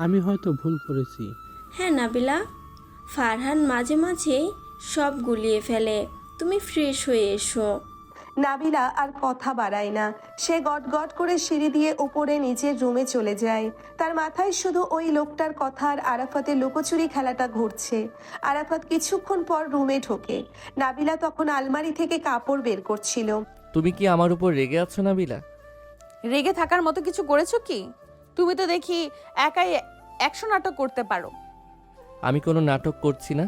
আমি হয়তো ভুল করেছি। হ্যাঁ নাবিলা, ফারহান মাঝে মাঝে সব গুলিয়ে ফেলে। তুমি ফ্রেশ হয়ে এসো। নাবিলা আর কথা বাড়ায় না। সে গট করে সিঁড়ি দিয়ে উপরে নিজের রুমে চলে যায়। তার মাথায় শুধু ওই লোকটার কথা আর আরাফাতের লুকোচুরি খেলাটা ঘুরছে। আরাফাত কিছুক্ষণ পর রুমে ঢোকে। নাবিলা তখন আলমারি থেকে কাপড় বের করছিল। তুমি কি আমার উপর রেগে আছো নাবিলা? রেগে থাকার মতো কিছু করেছো কি? তুমি তো দেখি একাই 100 নাটক করতে পারো। আমি কোনো নাটক করছি না,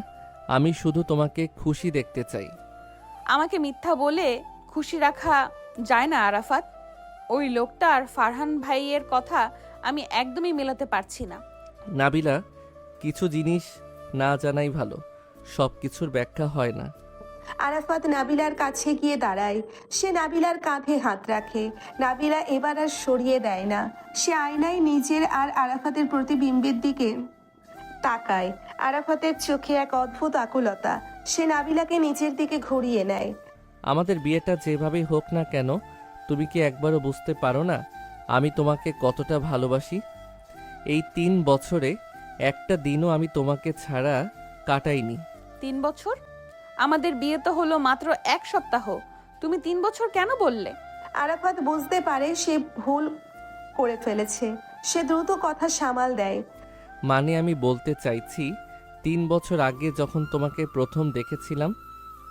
আমি শুধু তোমাকে খুশি দেখতে চাই। আমাকে মিথ্যা বলে খুশি রাখা যায় না আরাফাত। ওই লোকটা আর ফারহান ভাইয়ের কথা আমি একদমই মেলাতে পারছি না। নাবিলা, কিছু জিনিস না জানাই ভালো, সব কিছুর ব্যাখ্যা হয় না। আরাফাত নাবিলার কাছে গিয়ে দাঁড়ায়। সে নাবিলার কাঁধে হাত রাখে। নাবিলা এবার আর সরিয়ে দেয় না। সে আয়নায় নিজের আর আরাফাতের প্রতিবিম্বের দিকে তাকায়। আরাফাতের চোখে এক অদ্ভুত আকুলতা। সে নাবিলাকে নিজের দিকে ঘুরিয়ে নেয়। আমাদের বিয়েটা যেভাবেই হোক না কেন, তুমি কি একবারও বুঝতে পারো না আমি তোমাকে কতটা ভালোবাসি? এই 3 বছরে একটা দিনও আমি তোমাকে ছাড়া কাটাইনি। 3 বছর? আমাদের বিয়ে তো হলো মাত্র 1 সপ্তাহ। তুমি 3 বছর কেন বললে? আরাফাত বুঝতে পারে সে ভুল করে ফেলেছে। সে দ্রুত কথা সামাল দেয়। মানে আমি বলতে চাইছি 3 বছর আগে যখন তোমাকে প্রথম দেখেছিলাম,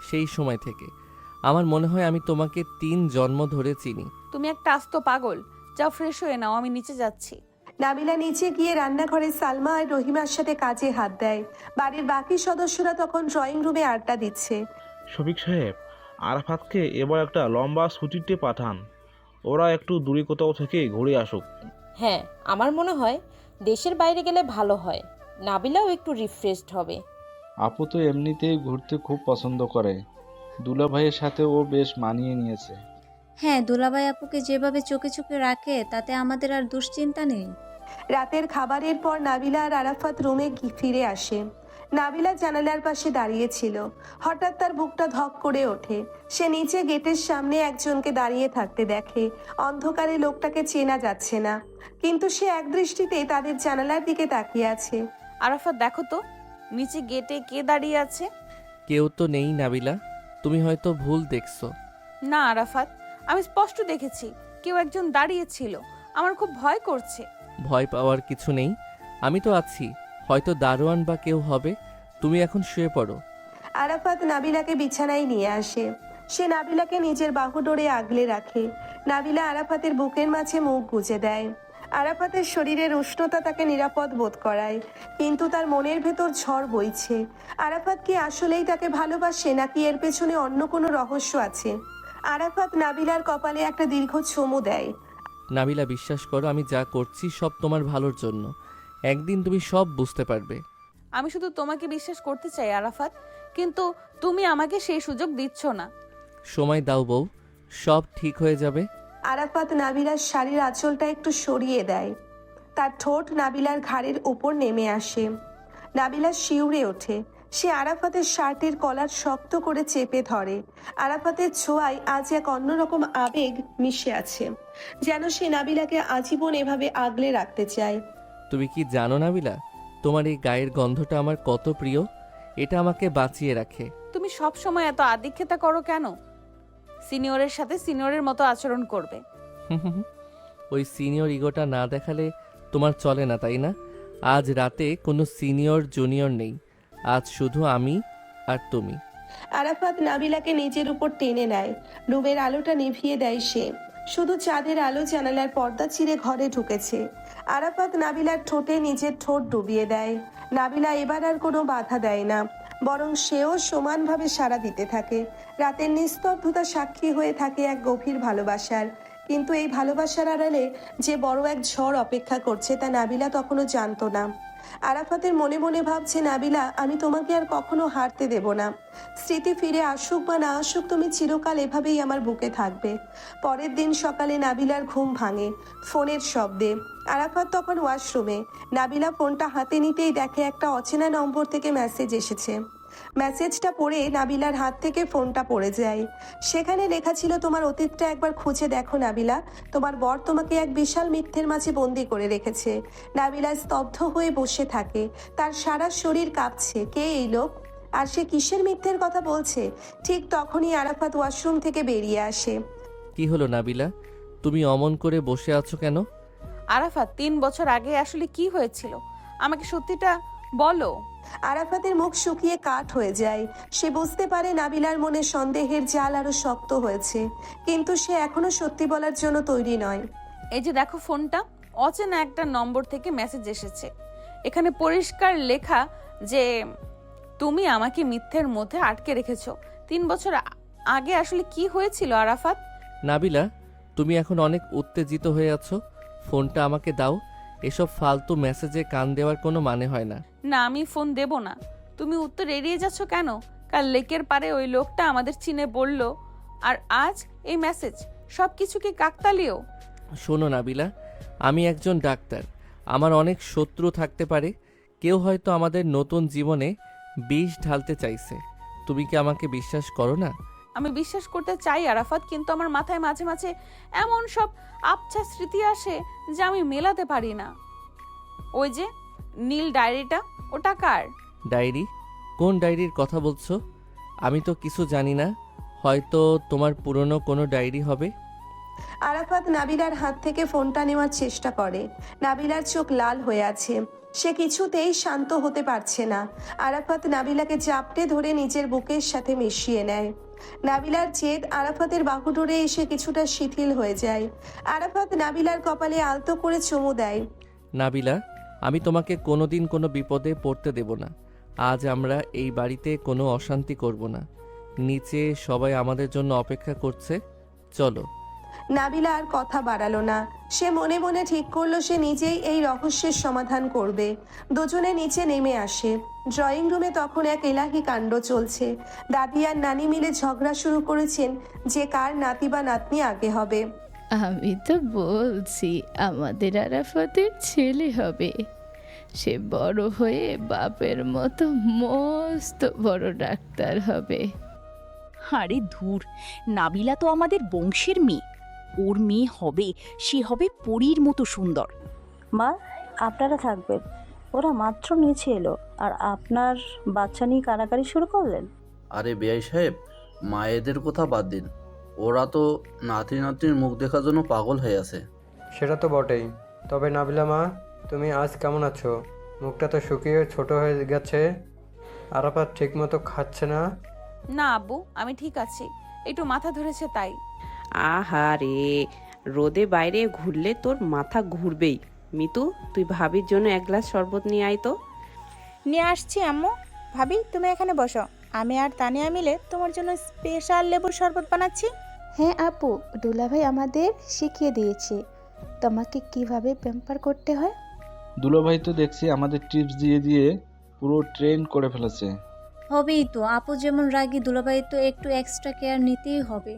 সেই সময় থেকে আমার মনে হয় আমি তোমাকে 3 জন্ম ধরে চিনি। তুমি একটা আস্ত পাগল। যাও ফ্রেশ হয়ে নাও, আমি নিচে যাচ্ছি। নাবিলা নিচে গিয়ে রান্নাঘরে সালমা আর রহিমার সাথে কাজে হাত দেয়। বাড়ির বাকি সদস্যরা তখন ড্রয়িং রুমে আড্ডা দিচ্ছে। শফিক সাহেব, আরাফাতকে এবার একটা লম্বা ছুটিতে পাঠান। ওরা একটু দূরে কোথাও থেকে ঘুরে আসুক। হ্যাঁ, আমার মনে হয় দেশের বাইরে গেলে ভালো হয়, নাবিলাও একটু রিফ্রেশড হবে। আপু তো এমনিতেই ঘুরতে খুব পছন্দ করে, দুলা ভাইয়ের সাথে ও বেশ মানিয়ে নিয়েছে। হ্যাঁ, দুলাভাই আপুকে যেভাবে চোখে চোখে রাখে তাতে আমাদের আর দুশ্চিন্তা নেই। রাতের খাবারের পর নাবিলা আর আরাফাত রুমে ফিরে আসে। নাবিলা জানালার পাশে দাঁড়িয়েছিল। হঠাৎ তার বুকটা ধক করে ওঠে। সে নিচে গেটের সামনে একজনকে দাঁড়িয়ে থাকতে দেখে। অন্ধকারে লোকটাকে চেনা যাচ্ছে না, কিন্তু সে একদৃষ্টিতে তাদের জানালার দিকে তাকিয়ে আছে। আরাফাত, দেখো তো নিচে গেটে কে দাঁড়িয়ে আছে। কেউ তো নেই নাবিলা, তুমি হয়তো ভুল দেখছো। না আরাফাত, আমি স্পষ্ট দেখেছি কেউ একজন দাঁড়িয়ে ছিল। আমার খুব ভয় করছে। ভয় পাওয়ার কিছু নেই, আমি তো আছি। হয়তো দারোয়ান বা কেউ হবে। তুমি এখন শুয়ে পড়ো। আরাফাত নাবিলাকে বিছানায় নিয়ে আসে। সে নাবিলাকে নিজের বাহু ডোরে আগলে রাখে। নাবিলা আরাফাতের বুকের মাঝে মুখ গুজে দেয়। আরাফাতের শরীরের উষ্ণতা তাকে নিরাপদ বোধ করায়, কিন্তু তার মনের ভেতর ঝড় বইছে। আরাফাত কি আসলেই তাকে ভালোবাসে, নাকি এর পেছনে অন্য কোনো রহস্য আছে? আরাফাত নাবিলার কপালে একটা দীর্ঘ চুমু দেয়। নাবিলা, বিশ্বাস করো, আমি যা করছি সব তোমার ভালোর জন্য। একদিন তুমি সব বুঝতে পারবে। আমি শুধু তোমাকে বিশ্বাস করতে চাই আরাফাত, কিন্তু তুমি আমাকে সেই সুযোগ দিচ্ছ না। সময় দাও বউ, সব ঠিক হয়ে যাবে। আরাফাত নাবিলার শাড়ির আঁচলটা একটু সরিয়ে দেয়। তার ঠোঁট নাবিলার ঘাড়ের উপর নেমে আসে। নাবিলা শিউরে ওঠে। সে আরাফাতের শার্টের কলার শক্ত করে চেপে ধরে। আরাফাতের ছোঁয়ায় আজ এক অন্যরকম আবেগ মিশে আছে, যেন সে নাবিলাকে আজীবন এভাবে আগলে রাখতে চায়। তুমি কি জানো নাবিলা, তোমার এই গায়ের গন্ধটা আমার কত প্রিয়। এটা আমাকে বাঁচিয়ে রাখে। তুমি সব সময় এত আদিক্ষেতা করো কেন? সিনিয়রের সাথে সিনিয়রের মতো আচরণ করবে। ওই সিনিয়র ইগোটা না দেখালে তোমার চলে না, তাই না? আজ রাতে কোনো সিনিয়র জুনিয়র নেই, আজ শুধু আমি আর তুমি। আরাফাত নাবিলাকে নিজের উপর টেনে নেয়। রুমের আলোটা নিভিয়ে দেয় সে। শুধু চাঁদের আলো জানালার পর্দা চিরে ঘরে ঢুকেছে। আরাফাত নাবিলার ঠোঁটে নিজের ঠোঁট ডুবিয়ে দেয়। নাবিলা এবার আর কোনো বাধা দেয় না, বরং সেও সমানভাবে সাড়া দিতে থাকে। রাতের নিস্তব্ধতা সাক্ষী হয়ে থাকে এক গভীর ভালোবাসার। কিন্তু এই ভালোবাসার আড়ালে যে বড় এক ঝড় অপেক্ষা করছে তা নাবিলা তখনও জানতো না। আরাফাতের মনে মনে ভাবছে, নাবিলা, আমি তোমাকে আর কখনো হারতে দেব না। স্মৃতি ফিরে আসুক বা না আসুক, তুমি চিরকাল এভাবেই আমার বুকে থাকবে। পরের দিন সকালে নাবিলার ঘুম ভাঙে ফোনের শব্দে। আরাফাত তখন ওয়াশরুমে। নাবিলা ফোনটা হাতে নিতেই দেখে একটা অচেনা নম্বর থেকে মেসেজ এসেছে। মেসেজটা পড়ে নাবিলার হাত থেকে ফোনটা পড়ে যায়। সেখানে লেখা ছিল, তোমার অতীতটা একবার খুঁজে দেখো নাবিলা, তোমার বর তোমাকে এক বিশাল মিথ্যের মাঝে বন্দি করে রেখেছে। নাবিলা স্তব্ধ হয়ে বসে থাকে। তার সারা শরীর কাঁপছে। কে এই লোক, আর সে কিসের মিথ্যের কথা বলছে? ঠিক তখনই আরাফাত ওয়াশরুম থেকে বেরিয়ে আসে। কি হলো নাবিলা, তুমি অমন করে বসে আছো কেন? আরাফাত, 3 বছর আগে আসলে কি হয়েছিল আমাকে সত্যিটা বলো। আরাফাতের মুখ শুকিয়ে কাঠ হয়ে যায়। সে বুঝতে পারে নাবিলার মনে সন্দেহের জাল আরো শক্ত হয়েছে, কিন্তু সে এখনো সত্যি বলার জন্য তৈরি নয়। এই যে দেখো ফোনটা, অচেনা একটা নম্বর থেকে মেসেজ এসেছে। এখানে পরিষ্কার লেখা যে তুমি আমাকে মিথ্যের মধ্যে আটকে রেখেছো। 3 বছর আগে আসলে কি হয়েছিল আরাফাত? নাবিলা, তুমি এখন অনেক উত্তেজিত হয়ে আছো। ফোনটা আমাকে দাও। এসব ফালতু মেসেজে কান দেওয়ার কোনো মানে হয় না। না, আমি ফোন দেব না। তুমি উত্তর এড়িয়ে যাচ্ছ কেন? কাল লেকের পারে ওই লোকটা আমাদের চিনে বলল, আর আজ এই মেসেজ। সব কিছু কি কাকতালীয়? শোনো নাবিলা, আমি একজন ডাক্তার। আমার অনেক শত্রু থাকতে পারে। কেউ হয়তো আমাদের নতুন জীবনে বিষ ঢালতে চাইছে। তুমি কি আমাকে বিশ্বাস করো না? আমি বিশ্বাস করতে চাই আরাফাত, কিন্তু আমার মাথায় মাঝে মাঝে এমন সব আবছা স্মৃতি আসে যা আমি মেলাতে পারি না। ওই যে নীল ডায়েরিটা, ওটা কার? ডায়েরি? কোন ডায়েরির কথা বলছো? আমি তো কিছু জানি না। হয়তো তোমার পুরনো কোনো ডায়েরি হবে। আরাফাত নাবিলার হাত থেকে ফোনটা নেওয়ার চেষ্টা করে। নাবিলার চোখ লাল হয়ে আছে। সে কিছুতেই শান্ত হতে পারছে না। আরাফাত নাবিলাকে চাপটে ধরে নিজের বুকের সাথে মিশিয়ে নেয়। নাবিলার জেদ আরাফাতের বাহু ধরে এসে কিছুটা শিথিল হয়ে যায়। আরাফাত নাবিলার কপালে আলতো করে চুমু দেয়। নাবিলা, আমি তোমাকে কোনোদিন কোনো বিপদে পড়তে দেব না। আজ আমরা এই বাড়িতে কোনো অশান্তি করব না। নিচে সবাই আমাদের জন্য অপেক্ষা করছে, চলো। নাবিলা আর কথা বাড়ালো না। সে মনে মনে ঠিক করলো সে নিজেই এই রহস্যের সমাধান করবে। দুজনে নিচে নেমে আসে। ড্রয়িং রুমে তখন এক এলাহি কাণ্ড চলছে। দাদি আর নানি মিলে ঝগড়া শুরু করেছেন যে কার নাতি বা নাতনি আগে হবে। আমি তো বলছি আমাদের আরাফাতের ছেলে হবে। সে বড় হয়ে বাপের মতো মস্ত বড় ডাক্তার হবে। আরে ধুর, নাবিলা তো আমাদের বংশের মেয়ে। ওর মেয়ে হবে, সে হবে পরীর মতো সুন্দর। মা, আপনারা থাকবেন। ওরা মাত্র নিচে এলো আর আপনার বাচ্চা নিয়ে কারাকারি শুরু করলেন। আরে বেআই সাহেব, মায়েদের কথা বাদ দিন। ওরা তো নাতি নাতনির মুখ দেখার জন্য পাগল হয়ে আছে। সেটা তো বটেই। তবে নাবিলা মা, তুমি আজ কেমন আছো? মুখটা তো শুকিয়ে ছোট হয়ে গেছে। আরাফাত ঠিক মতো খাচ্ছে না। না আব্বু, আমি ঠিক আছি, একটু মাথা ধরেছে তাই। আহারে, রোদে বাইরে ঘুরলে তোর মাথা ঘুরবেই। মিতু, তুই ভাবির জন্য এক গ্লাস শরবত নিয়ে আয় তো। নিয়ে আসছি আম্মু। ভাবি, তুমি এখানে বসো, আমি আর তানিয়া মিলে তোমার জন্য স্পেশাল লেবুর শরবত বানাচ্ছি। হ্যাঁ আপু, দুলাভাই আমাদের শিখিয়ে দিয়েছে তোমাকে কিভাবে প্যাম্পার করতে হয়। দুলাভাই তো দেখছি আমাদের টিপস দিয়ে দিয়ে পুরো ট্রেন করে ফেলেছে। হবেই তো, আপু যেমন রাগী, দুলাভাই তো একটু এক্সট্রা কেয়ার নিতেই হবে।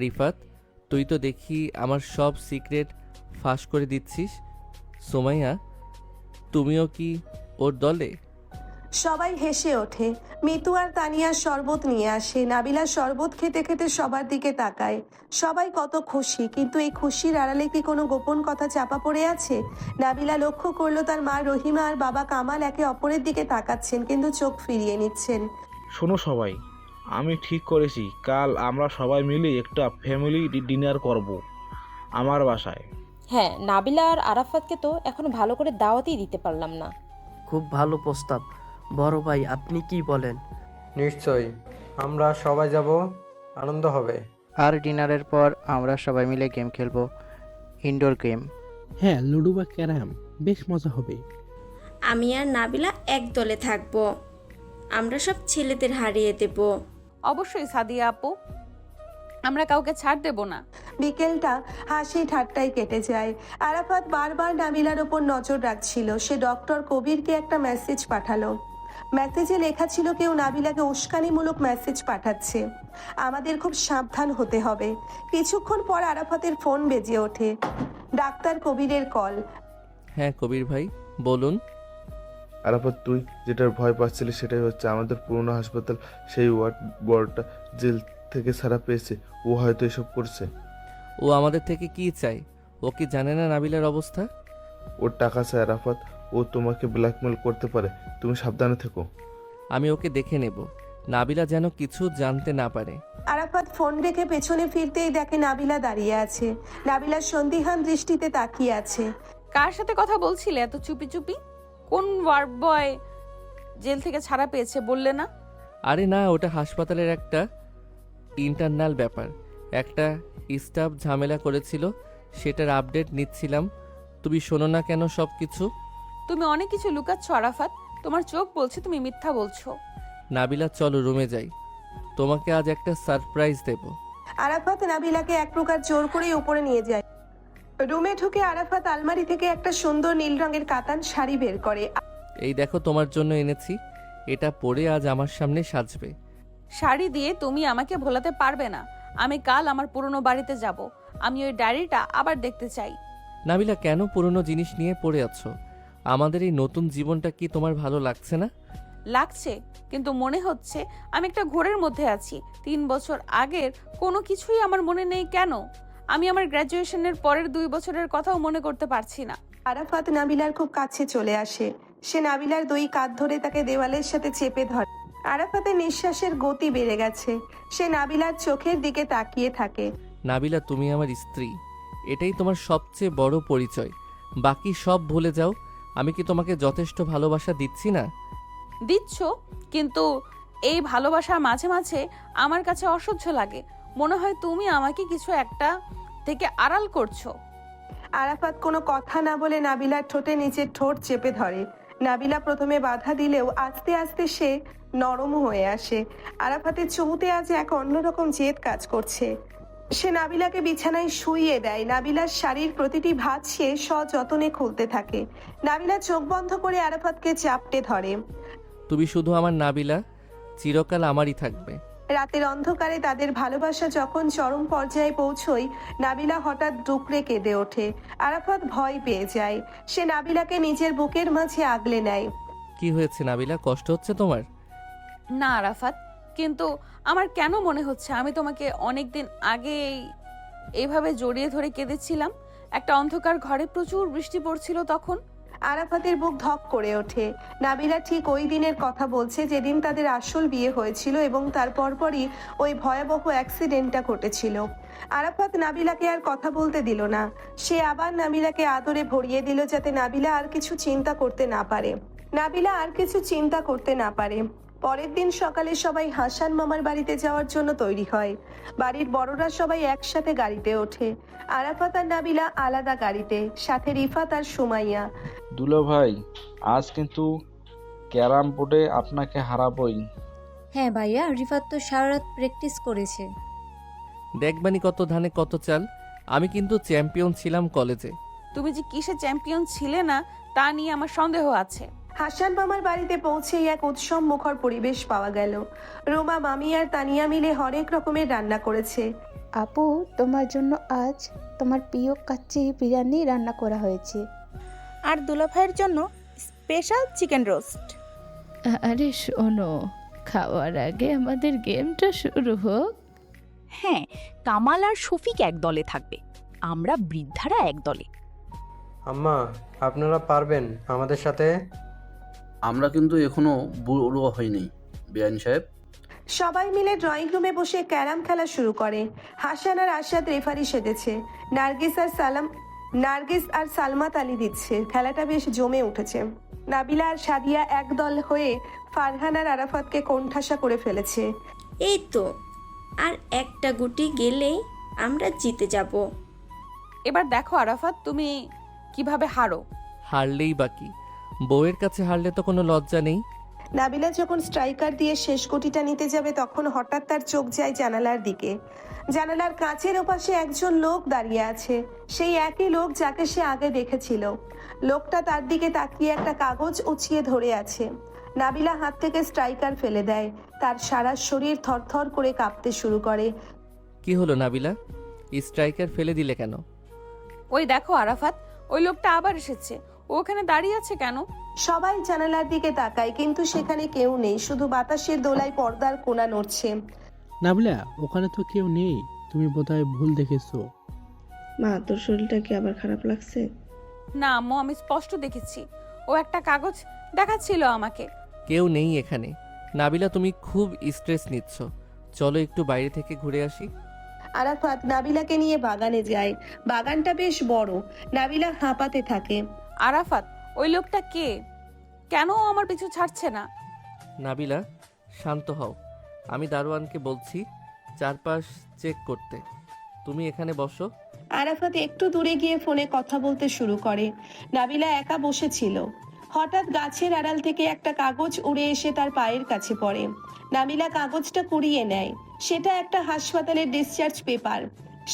রিফাত, তুই তো দেখি আমার সব সিক্রেট ফাঁস করে দিচ্ছিস। সোমাইয়া, তুমিও কি ওর দলে? সবাই হেসে ওঠে। মিতু আর তানিয়া শরবত নিয়ে আসে। নাবিলা শরবত খেতে খেতে সবার দিকে তাকায়। সবাই কত খুশি, কিন্তু এই খুশির আড়ালে কি কোনো গোপন কথা চাপা পড়ে আছে? নাবিলা লক্ষ্য করলো তার মা রহিমা আর বাবা কামাল একে অপরের দিকে তাকাচ্ছেন, কিন্তু চোখ ফিরিয়ে নিচ্ছেন। শোনো সবাই, আমি ঠিক করেছি কাল আমরা সবাই মিলে একটা ফ্যামিলি ডিনার করব আমার বাসায়। হ্যাঁ, নাবিলা আর আরাফাতকে তো এখন ভালো করে দাওয়াতই দিতে পারলাম না। খুব ভালো প্রস্তাব। বড় ভাই, আপনি কি বলেন? নিশ্চয়ই, আমরা সবাই যাব, আনন্দ হবে। আর ডিনারের পর আমরা সবাই মিলে গেম খেলবো, ইনডোর গেম। হ্যাঁ, লুডো বা ক্যারাম, বেশ মজা হবে। আমি আর নাবিলা এক দলে থাকবো। আমরা সব ছেলেদের হারিয়ে দেব। অবশ্যই সাদিয়া আপু, আমরা কাউকে ছাড় দেব না। বিকেলটা হাসি ঠাট্টায় কেটে যায়। আরাফাত বারবার নাবিলার ওপর নজর রাখছিল। সে ডক্টর কবিরকে একটা মেসেজ পাঠালো। মেসেজে লেখা ছিল কেউ নাবিলাকে উস্কানিমূলক মেসেজ পাঠাচ্ছে, আমাদের খুব সাবধান হতে হবে। কিছুক্ষণ পর আরাফাতের ফোন বেজে ওঠে। ডাক্তার কবিরের কল। হ্যাঁ কবির ভাই, বলুন। আরাফাত, তুই যেটার ভয় পাচ্ছিলি সেটাই হচ্ছে। আমাদের পুরনো হাসপাতাল সেই ওয়ার্ডটা জেল থেকে ছাড়া পেয়েছে। ও হয়তো এসব করছে। ও আমাদের থেকে কি চাই? ও কি জানে না নাবিলার অবস্থা? ওর টাকা চায় আরাফাত, ও তোমাকে ব্ল্যাকমেল করতে পারে, তুমি সাবধানে থেকো। আমি ওকে দেখে নেব, নাবিলা যেন কিছু জানতে না পারে। আরাফাত ফোন রেখে পেছনে ফিরতেই দেখে নাবিলা দাঁড়িয়ে আছে। নাবিলা সন্দিহান দৃষ্টিতে তাকিয়ে আছে। কার সাথে কথা বলছিলে এত চুপি চুপি? কোন ওয়ার্ড বয় জেল থেকে ছাড়া পেয়েছে বললে না? আরে না, ওটা হাসপাতালের একটা ইন্টারনাল ব্যাপার। একটা স্টাফ ঝামেলা করেছিল, সেটার আপডেট নিচ্ছিলাম। তুমি শোনো না কেন সব কিছু? তুমি অনেক কিছু লুকাচ্ছ আরাফাত, তোমার চোখ বলছে তুমি মিথ্যা বলছো। নাবিলা, চলো রুমে যাই, তোমাকে আজ একটা সারপ্রাইজ দেব। আরাফাত নাবিলাকে এক প্রকার জোর করেই উপরে নিয়ে যায়। রুমে ঢুকে আরাফাত আলমারি থেকে একটা সুন্দর নীল রঙের কাতান শাড়ি বের করে। এই দেখো, তোমার জন্য এনেছি, এটা পরে আজ আমার সামনে সাজবে। শাড়ি দিয়ে তুমি আমাকে ভোলাতে পারবে না। আমি কাল আমার পুরনো বাড়িতে যাব। আমি ওই ডায়েরিটা আবার দেখতে চাই। নাবিলা, কেন পুরনো জিনিস নিয়ে পড়ে আছো? আমাদের এই নতুন জীবনটা কি তোমার ভালো লাগছে না? লাগছে, কিন্তু মনে হচ্ছে আমি একটা ঘোরের মধ্যে আছি। 3 বছর আগের কোনো কিছুই আমার মনে নেই। কেন? আমি আমার গ্র্যাজুয়েশনের পরের 2 বছরের কথাও মনে করতে পারছি না। আরাফাত নাবিলার খুব কাছে চলে আসে। সে নাবিলার 2 কাঁধ ধরে তাকে দেওয়ালের সাথে চেপে ধরে। আরাফাতের নিঃশ্বাসের গতি বেড়ে গেছে। সে নাবিলার চোখের দিকে তাকিয়ে থাকে। নাবিলা, তুমি আমার স্ত্রী, এটাই তোমার সবচেয়ে বড় পরিচয়। বাকি সব ভুলে যাও। আমি কি তোমাকে যথেষ্ট ভালোবাসা দিচ্ছি না? দিচ্ছ, কিন্তু এই ভালোবাসা মাঝে মাঝে আমার কাছে অসহ্য লাগে। মনে হয় তুমি আমাকে কিছু একটা থেকে আড়াল করছো। আরাফাত কোনো কথা না বলে নাবিলার ঠোঁটে নিচের ঠোঁট চেপে ধরে। নাবিলা প্রথমে বাধা দিলেও আস্তে আস্তে সে নরম হয়ে আসে। আরাফাতের চুমুতে আজ এক অন্যরকম জেদ কাজ করছে। সে নাবিলাকে বিছানায় শুইয়ে দেয়। নাবিলার শাড়ির প্রতিটি ভাঁজ সে সযত্নে খুলতে থাকে। নাবিলা চোখ বন্ধ করে আরাফাতকে চাপটে ধরে। তুমি শুধু আমার নাবিলা, চিরকাল আমারই থাকবে। রাতের অন্ধকারে তাদের ভালোবাসা যখন চরম পর্যায়ে পৌঁছয়, নাবিলা হঠাৎ ডুকরে কেঁদে ওঠে। আরাফাত ভয় পেয়ে যায়। সে নাবিলাকে নিজের বুকের মাঝে আগলে নেয়। কি হয়েছে নাবিলা, কষ্ট হচ্ছে তোমার? না আরাফাত, কিন্তু আমার কেন মনে হচ্ছে আমি তোমাকে অনেকদিন আগে এইভাবে জড়িয়ে ধরে কেঁদেছিলাম। একটা অন্ধকার ঘরে প্রচুর বৃষ্টি পড়ছিল তখন। আরাফাতের বুক ধক করে ওঠে। নাবিলা ঠিক ওই দিনের কথা বলছে যেদিন তাদের আসল বিয়ে হয়েছিল এবং তার পরপরই ওই ভয়াবহ অ্যাক্সিডেন্টটা ঘটেছিল। আরাফাত নাবিলাকে আর কথা বলতে দিল না। সে আবার নাবিলাকে আদরে ভরিয়ে দিল যাতে নাবিলা আর কিছু চিন্তা করতে না পারে। পরের দিন সকালে সবাই হাসান মামার বাড়িতে যাওয়ার জন্য তৈরি হয়। বাড়ির বড়রা সবাই একসাথে গাড়িতে ওঠে। আরাফাত আর নাবিলা আলাদা গাড়িতে, সাথে রিফাত আর সুমাইয়া। দুলা ভাই, আজ কিন্তু ক্যারাম বোর্ডে আপনাকে হারাবই। হ্যাঁ ভাইয়া, রিফাত তো সারা রাত প্র্যাকটিস করেছে। দেখবানি কত ধানে কত চাল, আমি কিন্তু চ্যাম্পিয়ন ছিলাম কলেজে। তুমি যে কিসে চ্যাম্পিয়ন ছিলে না তা নিয়ে আমার সন্দেহ আছে। হাসান মামার বাড়িতে পৌঁছেই এক উৎসব মুখর পরিবেশ পাওয়া গেল। রোমা, মামি আর তানিয়া মিলে হরেক রকমের রান্না করেছে। আপু, তোমার জন্য আজ তোমার প্রিয় কাচ্চি বিরিয়ানি রান্না করা হয়েছে। আর দুলাভাইয়ের জন্য স্পেশাল চিকেন রোস্ট। আরে শোনো, খাওয়ার আগে আমাদের গেমটা শুরু হোক। হ্যাঁ, কামাল আর শফিক এক দলে থাকবে, আমরা বৃদ্ধারা এক দলে। আম্মা, আপনারা পারবেন আমাদের সাথে? আমরা কিন্তু এখনো বুড়ো হইনি বেআইন সাহেব। সবাই মিলে ড্রয়িং রুমে বসে ক্যারাম খেলা শুরু করে। হাসান আর আশাদ রেফারি সেজেছে। নার্গিস আর সালমা তালি দিচ্ছে। খেলাটা বেশ জমে উঠেছে। নাবিলা আর সাদিয়া একদল হয়ে ফারহান আর আরাফাতকে কোণঠাসা করে ফেলেছে। এই তো আর একটা গুটি গেলেই আমরা জিতে যাব। এবার দেখো আরাফাত, তুমি কিভাবে হারো। হারলেই বাকি, বউয়ের কাছে হারলে তো কোনো লজ্জা নেই। নাবিলা যখন স্ট্রাইকার দিয়ে শেষ গুটিটা নিতে যাবে তখন হঠাৎ তার চোখ যায় জানালার দিকে। জানালার কাঁচের ওপাশে একজন লোক দাঁড়িয়ে আছে। সেই একই লোক যাকে সে আগে দেখেছিল। লোকটা তার দিকে তাকিয়ে একটা কাগজ উঁচিয়ে ধরে আছে। নাবিলা হাত থেকে স্ট্রাইকার ফেলে দেয়। তার সারা শরীর থরথর করে কাঁপতে শুরু করে। কি হলো নাবিলা, স্ট্রাইকার ফেলে দিলে কেন? ওই দেখো আরাফাত, ওই লোকটা আবার এসেছে। ও ওখানে দাঁড়িয়ে আছে কেন? সবাই জানালার দিকে তাকায়, কিন্তু সেখানে কেউ নেই। শুধু বাতাসের দোলায় পর্দার কোণা নড়ছে। নাবিলা, ওখানে তো কেউ নেই, তুমি বোধহয় ভুল দেখেছো। মা, তোর শরীরটা কি আবার খারাপ লাগছে? না আম্মু, আমি স্পষ্ট দেখেছি। ও একটা কাগজ দেখাচ্ছিল আমাকে। কেউ নেই এখানে। নাবিলা, তুমি খুব স্ট্রেস নিচ্ছ, চলো একটু বাইরে থেকে ঘুরে আসি। আরাফাত নাবিলাকে নিয়ে বাগানে যায়। বাগানটা বেশ বড়। নাবিলা হাঁপাতে থাকে। আরাফাত, ওই লোকটা কে? কেন ও আমার পিছু ছাড়ছে না? নাবিলা, শান্ত হও। আমি দারোয়ানকে বলছি চারপাশ চেক করতে, তুমি এখানে বসো। আরাফাত একটু দূরে গিয়ে ফোনে কথা বলতে শুরু করে। নাবিলা একা বসেছিল। হঠাৎ গাছের আড়াল থেকে একটা কাগজ উড়ে এসে তার পায়ের কাছে পড়ে। নাবিলা কাগজটা কুড়িয়ে নেয়। সেটা একটা হাসপাতালের ডিসচার্জ পেপার।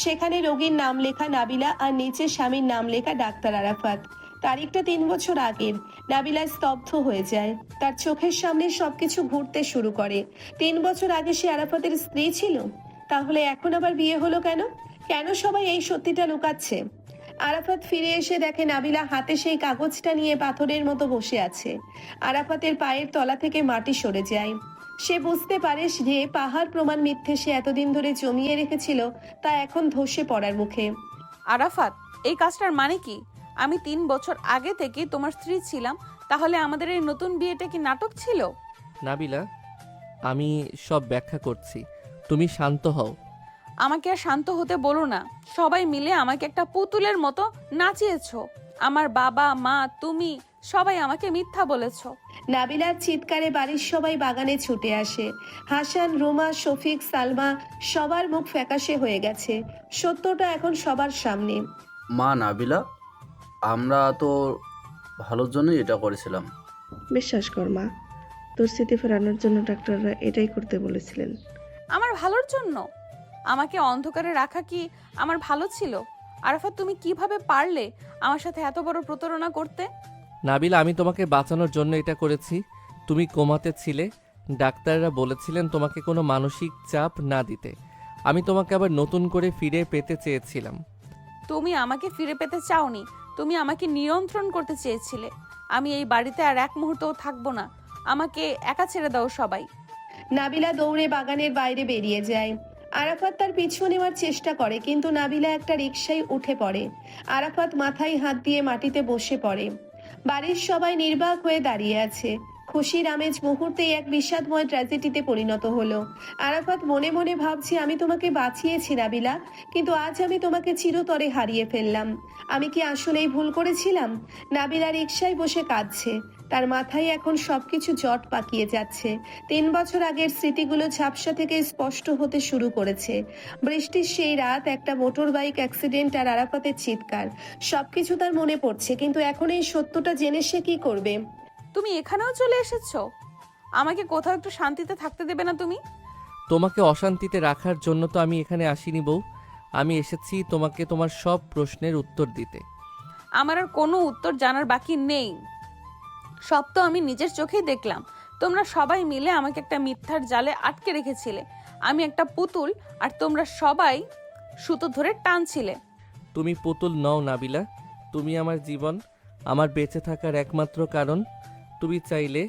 সেখানে রোগীর নাম লেখা নাবিলা আর নিচে স্বামীর নাম লেখা ডাক্তার আরাফাত। তারিখটা 3 বছর আগের। নাবিলা স্তব্ধ হয়ে যায়। তার চোখের সামনে সবকিছু ঘুরতে শুরু করে। 3 বছর আগে সে আরাফাতের স্ত্রী ছিল। তাহলে এখন আবার বিয়ে হলো কেন? কেন সবাই এই সত্যিটা লুকাচ্ছে? আরাফাত ফিরে এসে দেখে নাবিলা হাতে সেই কাগজটা নিয়ে পাথরের মতো বসে আছে। আরাফাতের পায়ের তলা থেকে মাটি সরে যায়। সে বুঝতে পারে যে পাহাড় প্রমাণ মিথ্যে সে এতদিন ধরে জমিয়ে রেখেছিল তা এখন ধসে পড়ার মুখে। আরাফাত, এই কাজটার মানে কি? আমি 3 বছর আগে থেকে তোমার স্ত্রী ছিলাম, তাহলে আমাদের এই নতুন বিয়েটা কি নাটক ছিল? নাবিলা, আমি সব ব্যাখ্যা করছি, তুমি শান্ত হও। আমাকে আর শান্ত হতে বলো না। সবাই মিলে আমাকে একটা পুতুলের মতো নাচিয়েছো। আমার বাবা, মা, তুমি সবাই আমাকে মিথ্যা বলেছো। নাবিলার চিৎকারে বাড়ির সবাই বাগানে ছুটে আসে। হাসান, রোমা, শফিক, সালমা সবার মুখ ফ্যাকাশে হয়ে গেছে। সত্যটা এখন সবার সামনে। মা নাবিলা, আমরা তো ভালোর জন্যই এটা করেছিলাম। বিশ্বাস কর মা, তোর স্মৃতি ফেরানোর জন্য ডাক্তাররা এটাই করতে বলেছিলেন। আমার ভালোর জন্য? আমাকে অন্ধকারে রাখা কি আমার ভালো ছিল? আরাফাত, তুমি কিভাবে পারলে আমার সাথে এত বড় প্রতারণা করতে? নাবিলা, আমি তোমাকে বাঁচানোর জন্য এটা করেছি। তুমি কোমাতে ছিলে, ডাক্তাররা বলেছিলেন তোমাকে কোনো মানসিক চাপ না দিতে। আমি তোমাকে আবার নতুন করে ফিরে পেতে চেয়েছিলাম। তুমি আমাকে ফিরে পেতে চাওনি, তুমি আমাকে নিয়ন্ত্রণ করতে চেয়েছিলে। আমি এই বাড়িতে আর এক মুহূর্তও থাকবো না। আমাকে একা ছেড়ে দাও সবাই। নাবিলা দৌড়ে বাগানের বাইরে বেরিয়ে যায়। আরাফাত তার পিছু নেওয়ার চেষ্টা করে, কিন্তু নাবিলা একটা রিকশায় উঠে পড়ে। আরাফাত মাথায় হাত দিয়ে মাটিতে বসে পড়ে। বাড়ির সবাই নির্বাক হয়ে দাঁড়িয়ে আছে। খুশির আমেজ মুহূর্তেই এক বিষাদময় ট্র্যাজেডিতে পরিণত হলো। আরাফাত মনে মনে ভাবছে, আমি তোমাকে বাঁচিয়েছি নাবিলা, কিন্তু আজ আমি তোমাকে চিরতরে হারিয়ে ফেললাম। আমি কি আসলেই ভুল করেছিলাম? নাবিলা রিকশায় বসে কাঁদছে। তার মাথায় এখন সবকিছু জট পাকিয়ে যাচ্ছে। 3 বছর আগের স্মৃতিগুলো ঝাপসা থেকে স্পষ্ট হতে শুরু করেছে। বৃষ্টির সেই রাত, একটা মোটর বাইক অ্যাক্সিডেন্ট আর আরাফাতের চিৎকার, সবকিছু তার মনে পড়ছে। কিন্তু এখন এই সত্যটা জেনে সে কি করবে? তুমি এখানেও চলে এসেছো? আমাকে কোথাও একটু শান্তিতে থাকতে দেবে না তুমি? তোমাকে অশান্তিতে রাখার জন্য তো আমি এখানে আসিনি বউ। আমি এসেছি তোমাকে তোমার সব প্রশ্নের উত্তর দিতে। আমার আর কোনো উত্তর জানার বাকি নেই। সব তো আমি নিজের চোখেই দেখলাম। তোমরা সবাই মিলে আমাকে একটা মিথ্যার জালে আটকে রেখেছিলে। আমি একটা পুতুল, আর তোমরা সবাই সুতো ধরে টানছিলে। তুমি পুতুল নও নাবিলা, তুমি আমার জীবন, আমার বেঁচে থাকার একমাত্র কারণ। তুমি চাইলে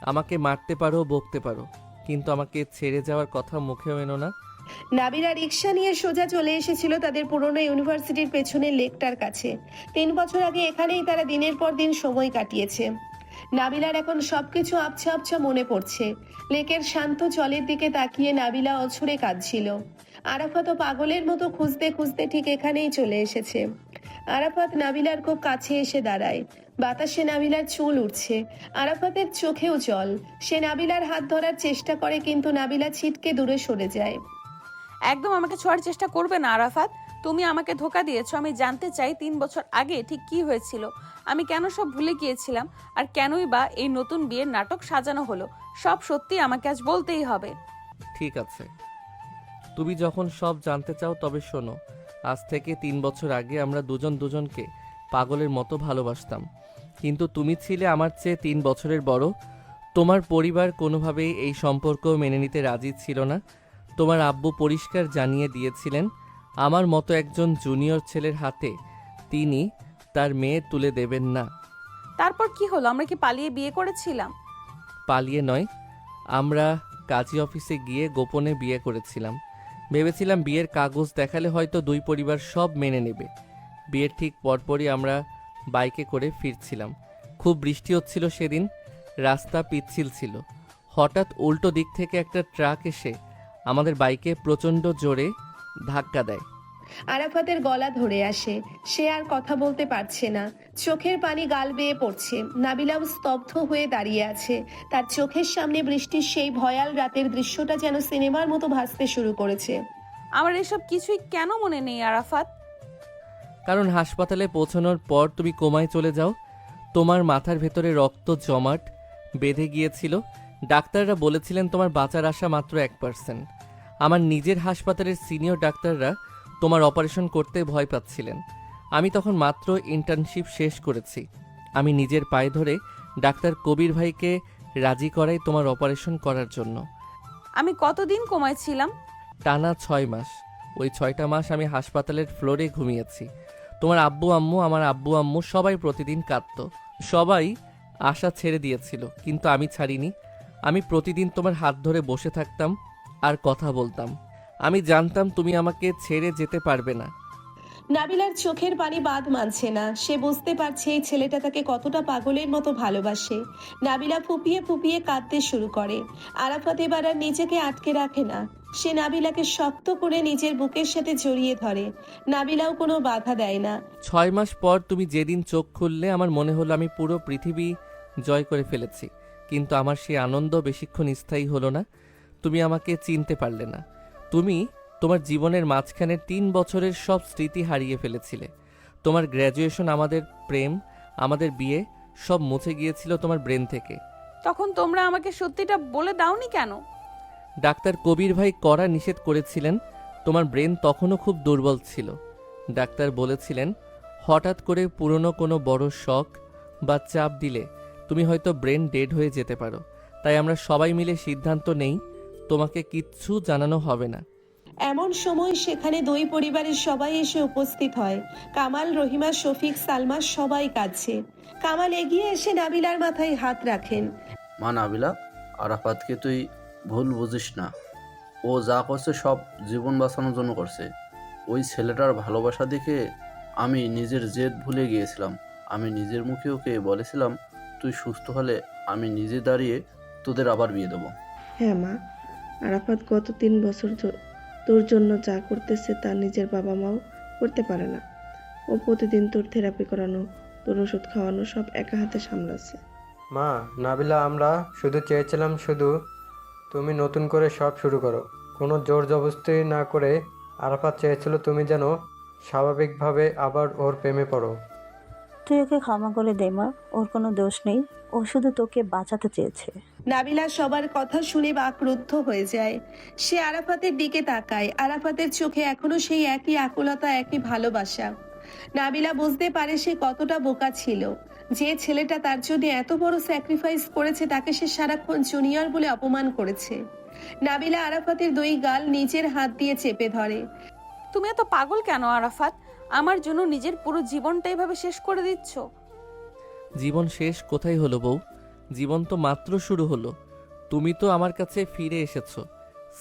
আমাকে মারতে পারো, বকতে পারো, কিন্তু আমাকে ছেড়ে যাওয়ার কথা মুখেও এনো না। নাবিলা রিকশা নিয়ে সোজা চলে এসেছিল তাদের পুরনো ইউনিভার্সিটির পেছনে লেকটার কাছে। 3 বছর আগে এখানেই তারা দিনের পর দিন সময় কাটিয়েছে। নাবিলার এখন সবকিছু আবছা আবছা মনে পড়ছে। লেকের শান্ত জলের দিকে তাকিয়ে নাবিলা অঝরে কাঁদছিল। আরাফাত পাগলের মতো খুঁজতে খুঁজতে ঠিক এখানেই চলে এসেছে। আরাফাত নাবিলার খুব কাছে এসে দাঁড়ায়। বাতাসে নাবিলার চুল উঠছে। আরাফাতের চোখেও জল। সে নাবিলার হাত ধরার চেষ্টা করে, কিন্তু নাবিলা ছিটকে দূরে সরে যায়। একদম আমাকে ছোঁয়ার চেষ্টা করবে না আরাফাত। তুমি আমাকে ধোঁকা দিয়েছো। আমি জানতে চাই 3 বছর আগে ঠিক কি হয়েছিল। আমি কেন সব ভুলে গিয়েছিলাম, আর কেনই বা এই নতুন বিয়ের নাটক সাজানো হলো। সব সত্যি আমাকে আজ বলতেই হবে। ঠিক আছে, তুমি যখন সব জানতে চাও তবে শোনো। আজ থেকে 3 বছর আগে আমরা দুজন দুজনকে পাগলের মতো ভালোবাসতাম, কিন্তু তুমি ছিলে আমার চেয়ে 3 বছরের বড়। তোমার পরিবার কোনোভাবেই এই সম্পর্ক মেনে নিতে রাজি ছিল না। তোমার আব্বু পরিষ্কার জানিয়ে দিয়েছিলেন আমার মতো একজন জুনিয়র ছেলের হাতে তিনি তার মেয়ে তুলে দেবেন না। তারপর কি হলো? আমরা কি পালিয়ে বিয়ে করেছিলাম? পালিয়ে নয়, আমরা কাজী অফিসে গিয়ে গোপনে বিয়ে করেছিলাম। ভেবেছিলাম বিয়ের কাগজ দেখালে হয়তো 2 পরিবার সব মেনে নেবে। বিয়ের ঠিক পরপরই আমরা বাইকে করে ফিরছিলাম। খুব বৃষ্টি হচ্ছিল সেদিন, রাস্তা পিচ্ছিল ছিল। হঠাৎ উল্টো দিক থেকে একটা ট্রাক এসে আমাদের বাইকে প্রচণ্ড জোরে ধাক্কা দেয়। আরাফাতের গলা ধরে আসে। সে আর কথা বলতে পারছে না। চোখের পানি গাল বেয়ে পড়ছে। নাবিলাও স্তব্ধ হয়ে দাঁড়িয়ে আছে। তার চোখের সামনে বৃষ্টির সেই ভয়াল রাতের দৃশ্যটা যেন সিনেমার মতো ভাসতে শুরু করেছে। আমার এসব কিছুই কেন মনে নেই আরাফাত? কারণ হাসপাতালে পৌঁছানোর পর তুমি কোমায় চলে যাও। তোমার মাথার ভেতরে রক্ত জমাট বেঁধে গিয়েছিল। ডাক্তাররা বলেছিলেন তোমার বাঁচার আশা মাত্র 1%। আমার নিজের হাসপাতালের সিনিয়র ডাক্তাররা তোমার অপারেশন করতে ভয় পাচ্ছিলেন। আমি তখন মাত্র ইন্টার্নশিপ শেষ করেছি। আমি নিজের পায়ে ধরে ডাক্তার কবির ভাইকে রাজি করাই তোমার অপারেশন করার জন্য। আমি কতদিন কোমায় ছিলাম? টানা 6 মাস। ওই 6টা মাস আমি হাসপাতালের ফ্লোরে ঘুমিয়েছি। তোমার আব্বু আম্মু, আমার আব্বু আম্মু সবাই প্রতিদিন কাঁদতো। সবাই আশা ছেড়ে দিয়েছিল, কিন্তু আমি ছাড়িনি। আমি প্রতিদিন তোমার হাত ধরে বসে থাকতাম আর কথা বলতাম। আমি জানতাম তুমি আমাকে ছেড়ে যেতে পারবে না। নাবিলার চোখের পানি বাদ মানছে না। সে বুঝতে পারছে এই ছেলেটা তাকে কতটা পাগলের মতো ভালোবাসে। নাবিলা ফুপিয়ে ফুপিয়ে কাঁদতে শুরু করে। আরাফাত এবার আর নিজেকে আটকে রাখে না। সে নাবিলাকে শক্ত করে নিজের বুকের সাথে জড়িয়ে ধরে। নাবিলাও কোনো বাধা দেয় না। 6 মাস পর তুমি যেদিন চোখ খুললে আমার মনে হলো আমি পুরো পৃথিবী জয় করে ফেলেছি। কিন্তু আমার সেই আনন্দ বেশিক্ষণ স্থায়ী হলো না। তুমি আমাকে চিনতে পারলে না। তুমি তোমার জীবনের মাঝখানে 3 বছরের সব স্মৃতি হারিয়ে ফেলেছিলে। তোমার গ্র্যাজুয়েশন, আমাদের প্রেম, আমাদের বিয়ে সব মুছে গিয়েছিল তোমার ব্রেন থেকে। তখন তোমরা আমাকে সত্যিটা বলে দাওনি কেন? ডাক্তার কবির ভাই কড়া নিষেধ করেছিলেন। তোমার ব্রেন তখনও খুব দুর্বল ছিল। ডাক্তার বলেছিলেন হঠাৎ করে পুরনো কোনো বড় শক বা চাপ দিলে তুমি হয়তো ব্রেন ডেড হয়ে যেতে পারো। তাই আমরা সবাই মিলে সিদ্ধান্ত নেই তোমাকে কিচ্ছু জানানো হবে না। এমন সময় সেখানে দুই পরিবারের সবাই এসে উপস্থিত হয়। কামাল, রহিমা, শফিক, সালমা সবাই কাঁদছে। কামাল এগিয়ে এসে নাবিলার মাথায় হাত রাখেন। মা নাবিলা, আরাফাতকে তুই ভুল বুঝিস না। ও যা করছে সব জীবন বাঁচানোর জন্য করছে। ওই ছেলেটার ভালোবাসা দেখে আমি নিজের জেদ ভুলে গিয়েছিলাম। আমি নিজের মুখে ওকে বলেছিলাম তুই সুস্থ হলে আমি নিজে দাঁড়িয়ে তোদের আবার বিয়ে দেবো। হ্যাঁ মা, আরাফাত গত 3 বছর তোর জন্য যা করতেছে তা নিজের বাবা মাও করতে পারে না। ও প্রতিদিন তোর থেরাপি করানো, তোর ওষুধ খাওয়ানো সব একা হাতে সামলাচ্ছে। মা নাবিলা, আমরা শুধু চেয়েছিলাম তুমি নতুন করে সব শুরু করো, কোনো জোর জবরদস্তি না করে। আরাফাত চেয়েছিল তুমি যেন স্বাভাবিকভাবে আবার ওর প্রেমে পড়ো। তুই ওকে ক্ষমা করে দে মা, ওর কোনো দোষ নেই, ও শুধু তোকে বাঁচাতে চেয়েছে। নাবিলা সবার কথা শুনে বাকরুদ্ধ হয়ে যায়। সে আরাফাতের দিকে তাকায়। আরাফাতের চোখে এখনো সেই একই আকুলতা, একই ভালোবাসা। নাবিলা বুঝতে পারে সে কতটা বোকা ছিল। যে ছেলেটা তার জন্য এত বড় স্যাক্রিফাইস করেছে তাকে সে সারাক্ষণ জুনিয়র বলে অপমান করেছে। নাবিলা আরাফাতের দুই গাল নিজের হাত দিয়ে চেপে ধরে। তুমি এত পাগল কেন আরাফাত? আমার জন্য নিজের পুরো জীবনটা এভাবে শেষ করে দিচ্ছ। জীবন শেষ কোথায় হলো বউ? জীবন তো মাত্র শুরু হলো। তুমি তো আমার কাছে ফিরে এসেছো।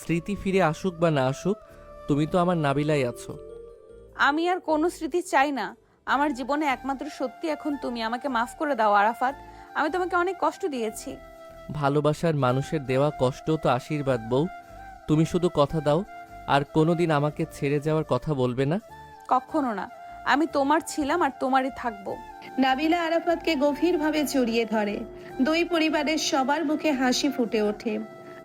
স্মৃতি ফিরে আসুক বা না আসুক, তুমি তো আমার নাবিলাই আছো। আমি আর কোনো স্মৃতি চাই না। আমার জীবনে একমাত্র সত্যি এখন তুমি। আমাকে মাফ করে দাও আরাফাত, আমি তোমাকে অনেক কষ্ট দিয়েছি। ভালোবাসার মানুষের দেওয়া কষ্টও তো আশীর্বাদ বউ। তুমি শুধু কথা দাও আর কোনোদিন আমাকে ছেড়ে যাওয়ার কথা বলবে না। কখনো না। আমি তোমার ছিলাম আর তোমারই থাকবো। নাবিলা আরাফাতকে গভীরভাবে জড়িয়ে ধরে। দুই পরিবারের সবার মুখে হাসি ফুটে ওঠে।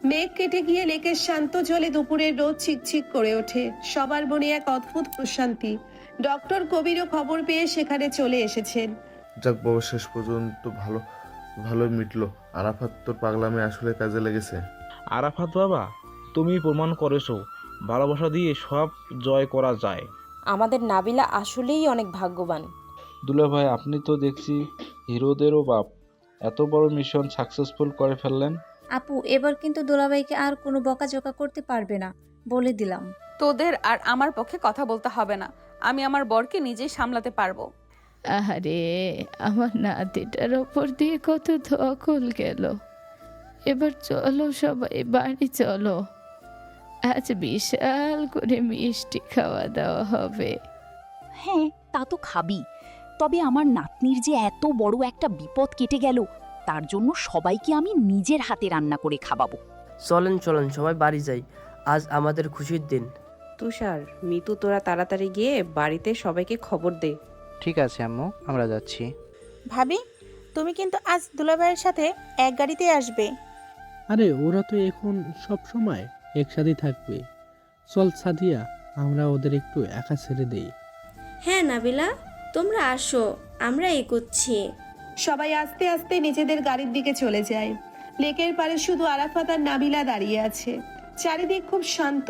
মেঘ কেটে গিয়ে লেকের শান্ত জলে দুপুরের রোদ চিকচিক করে ওঠে। সবার মনে এক অদ্ভুত প্রশান্তি। ডক্টর কবিরও খবর পেয়ে সেখানে চলে এসেছেন। যাক বাবা, শেষ পর্যন্ত ভালোই মিটলো। আরাফাত তোর পাগলামে আসলে কাজে লেগেছে। আরাফাত বাবা, তুমি প্রমাণ করেছো ভালোবাসা দিয়ে সব জয় করা যায়। আমাদের নাবিলা আসলেই অনেক ভাগ্যবান। দুলা ভাই, আপনি তো দেখছি হিরোদেরও বাপ। এত বড় মিশন সাকসেসফুল করে ফেললেন। আপু, এবার কিন্তু দুলাভাইকে আর কোনো বকাঝকা করতে পারবে না, বলে দিলাম। তোদের আর আমার পক্ষে কথা বলতে হবে না। আমি আমার বরকে নিজেই সামলাতে পারবো। আরে, আমার নাতিটার ওপর দিয়ে কত ধকল গেল। এবার চলো সবাই বাড়ি চলো। আজ বিশাল করে মিষ্টি খাওয়া দাওয়া হবে। হ্যাঁ, তা তো খাবি। তবে আমার নাতনির যে এত বড় একটা বিপদ কেটে গেল, তার জন্য সবাইকে আমি নিজের হাতে রান্না করে খাওয়াবো। চলেন চলেন সবাই বাড়ি যাই, আজ আমাদের খুশির দিন। তুষার, মিতু, তোরা তাড়াতাড়ি গিয়ে বাড়িতে সবাইকে খবর দে। ঠিক আছে আম্মু, আমরা যাচ্ছি। ভাবি, তুমি কিন্তু আজ দুলাভাইয়ের সাথে এক গাড়িতে আসবে। আরে ওরা তো এখন সব সময় একসাথে থাকবে। চল সাদিয়া, আমরা ওদের একটু একা ছেড়ে দেই। হ্যাঁ নাবিলা, তোমরা আসো, আমরা এগোচ্ছি। সবাই আস্তে আস্তে নিজেদের গাড়ির দিকে চলে যায়। লেকের পাড়ে শুধু আরাফাত আর নাবিলা দাঁড়িয়ে আছে। চারিদিক খুব শান্ত।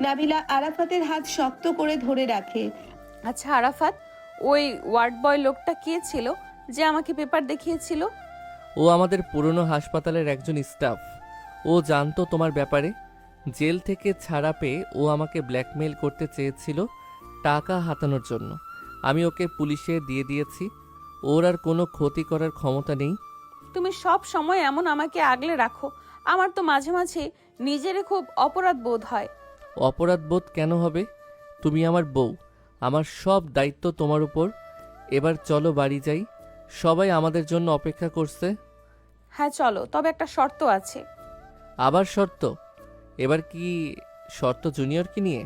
নাবিলা আরাফাতের হাত শক্ত করে ধরে রাখে। আচ্ছা আরাফাত, ওই ওয়ার্ড বয় লোকটা কে ছিল যে আমাকে পেপার দেখিয়েছিল? ও আমাদের পুরনো হাসপাতালের একজন স্টাফ। ও জানতো তোমার ব্যাপারে। জেল থেকে ছাড়া পেয়ে ও আমাকে ব্ল্যাকমেইল করতে চেয়েছিল টাকা হাতানোর জন্য। আমি ওকে পুলিশে দিয়ে দিয়েছি। ওর আর কোনো ক্ষতি করার ক্ষমতা নেই। তুমি সব সময় এমন আমাকে আগলে রাখো। আমার তো মাঝে মাঝে নিজেরে খুব অপরাধ বোধ হয়। অপরাধ বোধ কেন হবে? তুমি আমার বউ, আমার সব দায়িত্ব তোমার উপর। এবার চলো বাড়ি যাই, সবাই আমাদের জন্য অপেক্ষা করছে। হ্যাঁ চলো, তবে একটা শর্ত আছে। আবার শর্ত? এবার কি শর্ত জুনিয়রকে নিয়ে?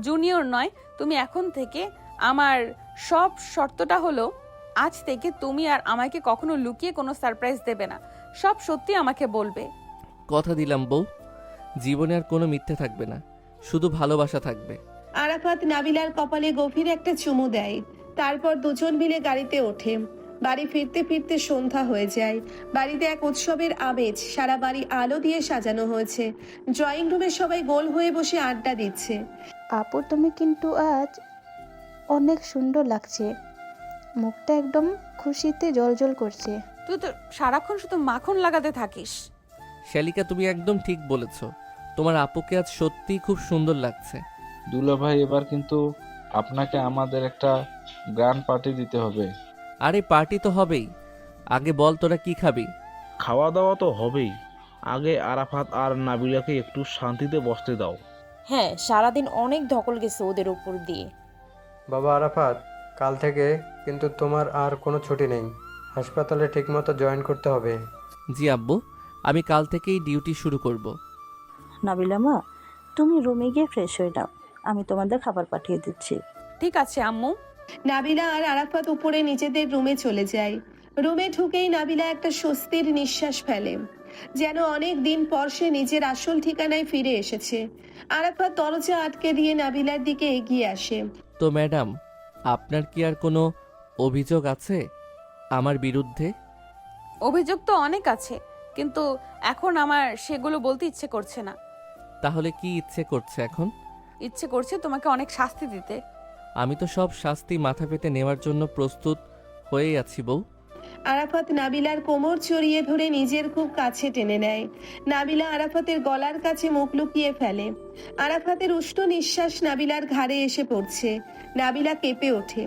জুনিয়র নয়, তুমি এখন থেকে আমার সব শর্তটা হলো, আজ থেকে তুমি আর আমাকে কখনো লুকিয়ে কোনো সারপ্রাইজ দেবে না। সব সত্যি আমাকে বলবে। কথা দিলাম বউ, জীবনে আর কোনো মিথ্যে থাকবে না, শুধু ভালোবাসা থাকবে। আরাফাত নাবিলার কপালে গভীর একটা চুমু দেয়। তারপর দুজন মিলে গাড়িতে ওঠে। বাড়ি ফিরতে ফিরতে সন্ধ্যা হয়ে যায়। বাড়িতে এক উৎসবের আমেজ, সারা বাড়ি আলো দিয়ে সাজানো হয়েছে। ড্রয়িং রুমে সবাই গোল হয়ে বসে আড্ডা দিচ্ছে। আপু তুমি কিন্তু আজ অনেক সুন্দর লাগছে, মুখটা একদম খুশিতে জ্বলজ্বল করছে। তুই তো সারাক্ষণ শুধু মাখন লাগাতে থাকিস। শালিকা, তুমি একদম ঠিক বলেছ। তোমার আপুকে আজ সত্যিই খুব সুন্দর লাগছে। দুলাভাই এবার কিন্তু আপনাকে আমাদের একটা গ্র্যান্ড পার্টি দিতে হবে। আরে পার্টি তো হবেই, আগে বল তোরা কি খাবি? খাওয়া দাওয়া তো হবেই, আগে আরাফাত আর নাবিলাকে একটু শান্তিতে বসতে দাও। হ্যাঁ, সারাদিন অনেক ধকল গেছে ওদের উপর দিয়ে। বাবা আরাফাত, কাল থেকে কিন্তু তোমার আর কোনো ছুটি নেই, হাসপাতালে ঠিকমতো জয়েন করতে হবে। জি আব্বু, আমি কাল থেকেই ডিউটি শুরু করব। নাবিলা মা, তুমি রুমে গিয়ে ফ্রেশ হয়ে নাও, আমি তোমাদের খাবার পাঠিয়ে দিচ্ছি। ঠিক আছে আম্মু। নাবিলা আর আরাফাত উপরে নিজেদের রুমে চলে যায়। রুমে ঢুকেই নাবিলা একটা স্বস্তির নিঃশ্বাস ফেলে, যেন অনেক দিন পর সে নিজের আসল ঠিকানায় ফিরে এসেছে। আরাফাত দরজা আটকে দিয়ে নাবিলার দিকে এগিয়ে আসে। তো ম্যাডাম, আপনার কি আর কোনো অভিযোগ আছে আমার বিরুদ্ধে? অভিযোগ তো অনেক আছে, কিন্তু এখন আমার সেগুলো বলতে ইচ্ছে করছে না। তাহলে কি ইচ্ছে করছে এখন? ইচ্ছে করছে তোমাকে অনেক শাস্তি দিতে। আমি তো সব শাস্তি মাথা পেতে নেওয়ার জন্য প্রস্তুত হয়েই আছি বউ। আরাফাত নাবিলার কোমর চড়িয়ে ধরে নিজের খুব কাছে টেনে নেয়। নাবিলা আরাফাতের গলার কাছে মুখ লুকিয়ে ফেলে। আরাফাতের উষ্ণ নিঃশ্বাস নাবিলার ঘাড়ে এসে পড়ছে। নাবিলা কেঁপে ওঠে।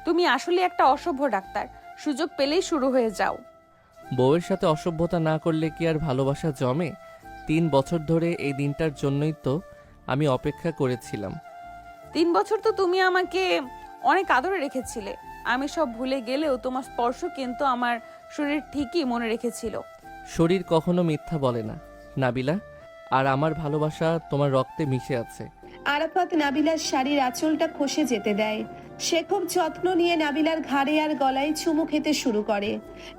তুমি আসলে একটা অসভ্য ডাক্তার, সুযোগ পেলেই শুরু হয়ে যাও। বউয়ের সাথে অসভ্যতা না করলে কি আর ভালোবাসা জমে? 3 বছর ধরে এই দিনটার জন্যই তো আমি অপেক্ষা করেছিলাম। 3 বছর তো তুমি আমাকে অনেক আদরে রেখেছিলে। আমি সব ভুলে গেলেও তোমার স্পর্শ কিন্তু আমার শরীর ঠিকই মনে রেখেছিল। শরীর কখনো মিথ্যা বলে না নাবিলা, আর আমার ভালোবাসা তোমার রক্তে মিশে আছে। আরাফাত নাবিলার শাড়ির আঁচলটা খসে যেতে দেয়। সে খুব যত্ন নিয়ে নাবিলার ঘাড়ে আর গলায় চুমু খেতে শুরু করে।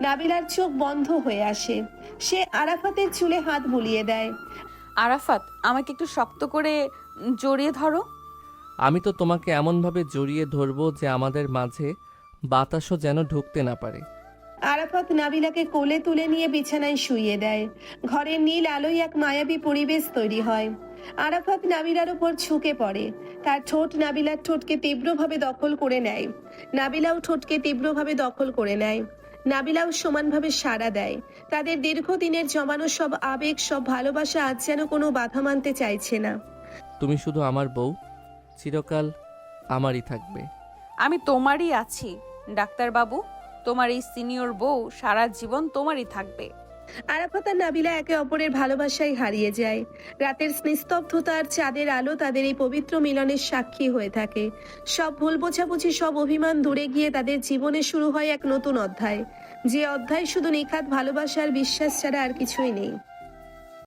নাবিলার চোখ বন্ধ হয়ে আসে। সে আরাফাতের চুলে হাত বুলিয়ে দেয়। আরাফাত, আমাকে একটু শক্ত করে জড়িয়ে ধরো। আমি তো তোমাকে এমনভাবে জড়িয়ে ধরবো যে আমাদের মাঝে বাতাসও যেন ঢুকতে না পারে। আরাফাত নাবিলাকে কোলে তুলে নিয়ে বিছানায় শুইয়ে দেয়। ঘরের নীল আলোয় এক মায়াবী পরিবেশ তৈরি হয়। আরাফাত নাবিলার উপর ঝুঁকে পড়ে। তার ঠোঁট নাবিলার ঠোঁটকে তীব্রভাবে দখল করে নেয়। নাবিলাও ঠোঁটকে তীব্রভাবে দখল করে নেয়। নাবিলাও সমানভাবে সাড়া দেয়। তাদের দীর্ঘদিনের জমানো সব আবেগ, সব ভালোবাসা আজ যেন কোনো বাধা মানতে চাইছে না। তুমি শুধু আমার বউ, চিরকাল আমারই থাকবে। আমি তোমারই আছি ডাক্তার বাবু। তোমার এই সিনিয়র বউ সারা জীবন তোমারই থাকবে। আরাফাত আর নাবিলা একে অপরের ভালোবাসায় হারিয়ে যায়। রাতের নিস্তব্ধতা আর চাঁদের আলো তাদের এই পবিত্র মিলনের সাক্ষী হয়ে থাকে। সব ভুল বোঝাবুঝি, সব অভিমান দূরে গিয়ে তাদের জীবনে শুরু হয় এক নতুন অধ্যায়, যে অধ্যায় শুধু নিখাত ভালোবাসা আর বিশ্বাস ছাড়া আর কিছুই নেই।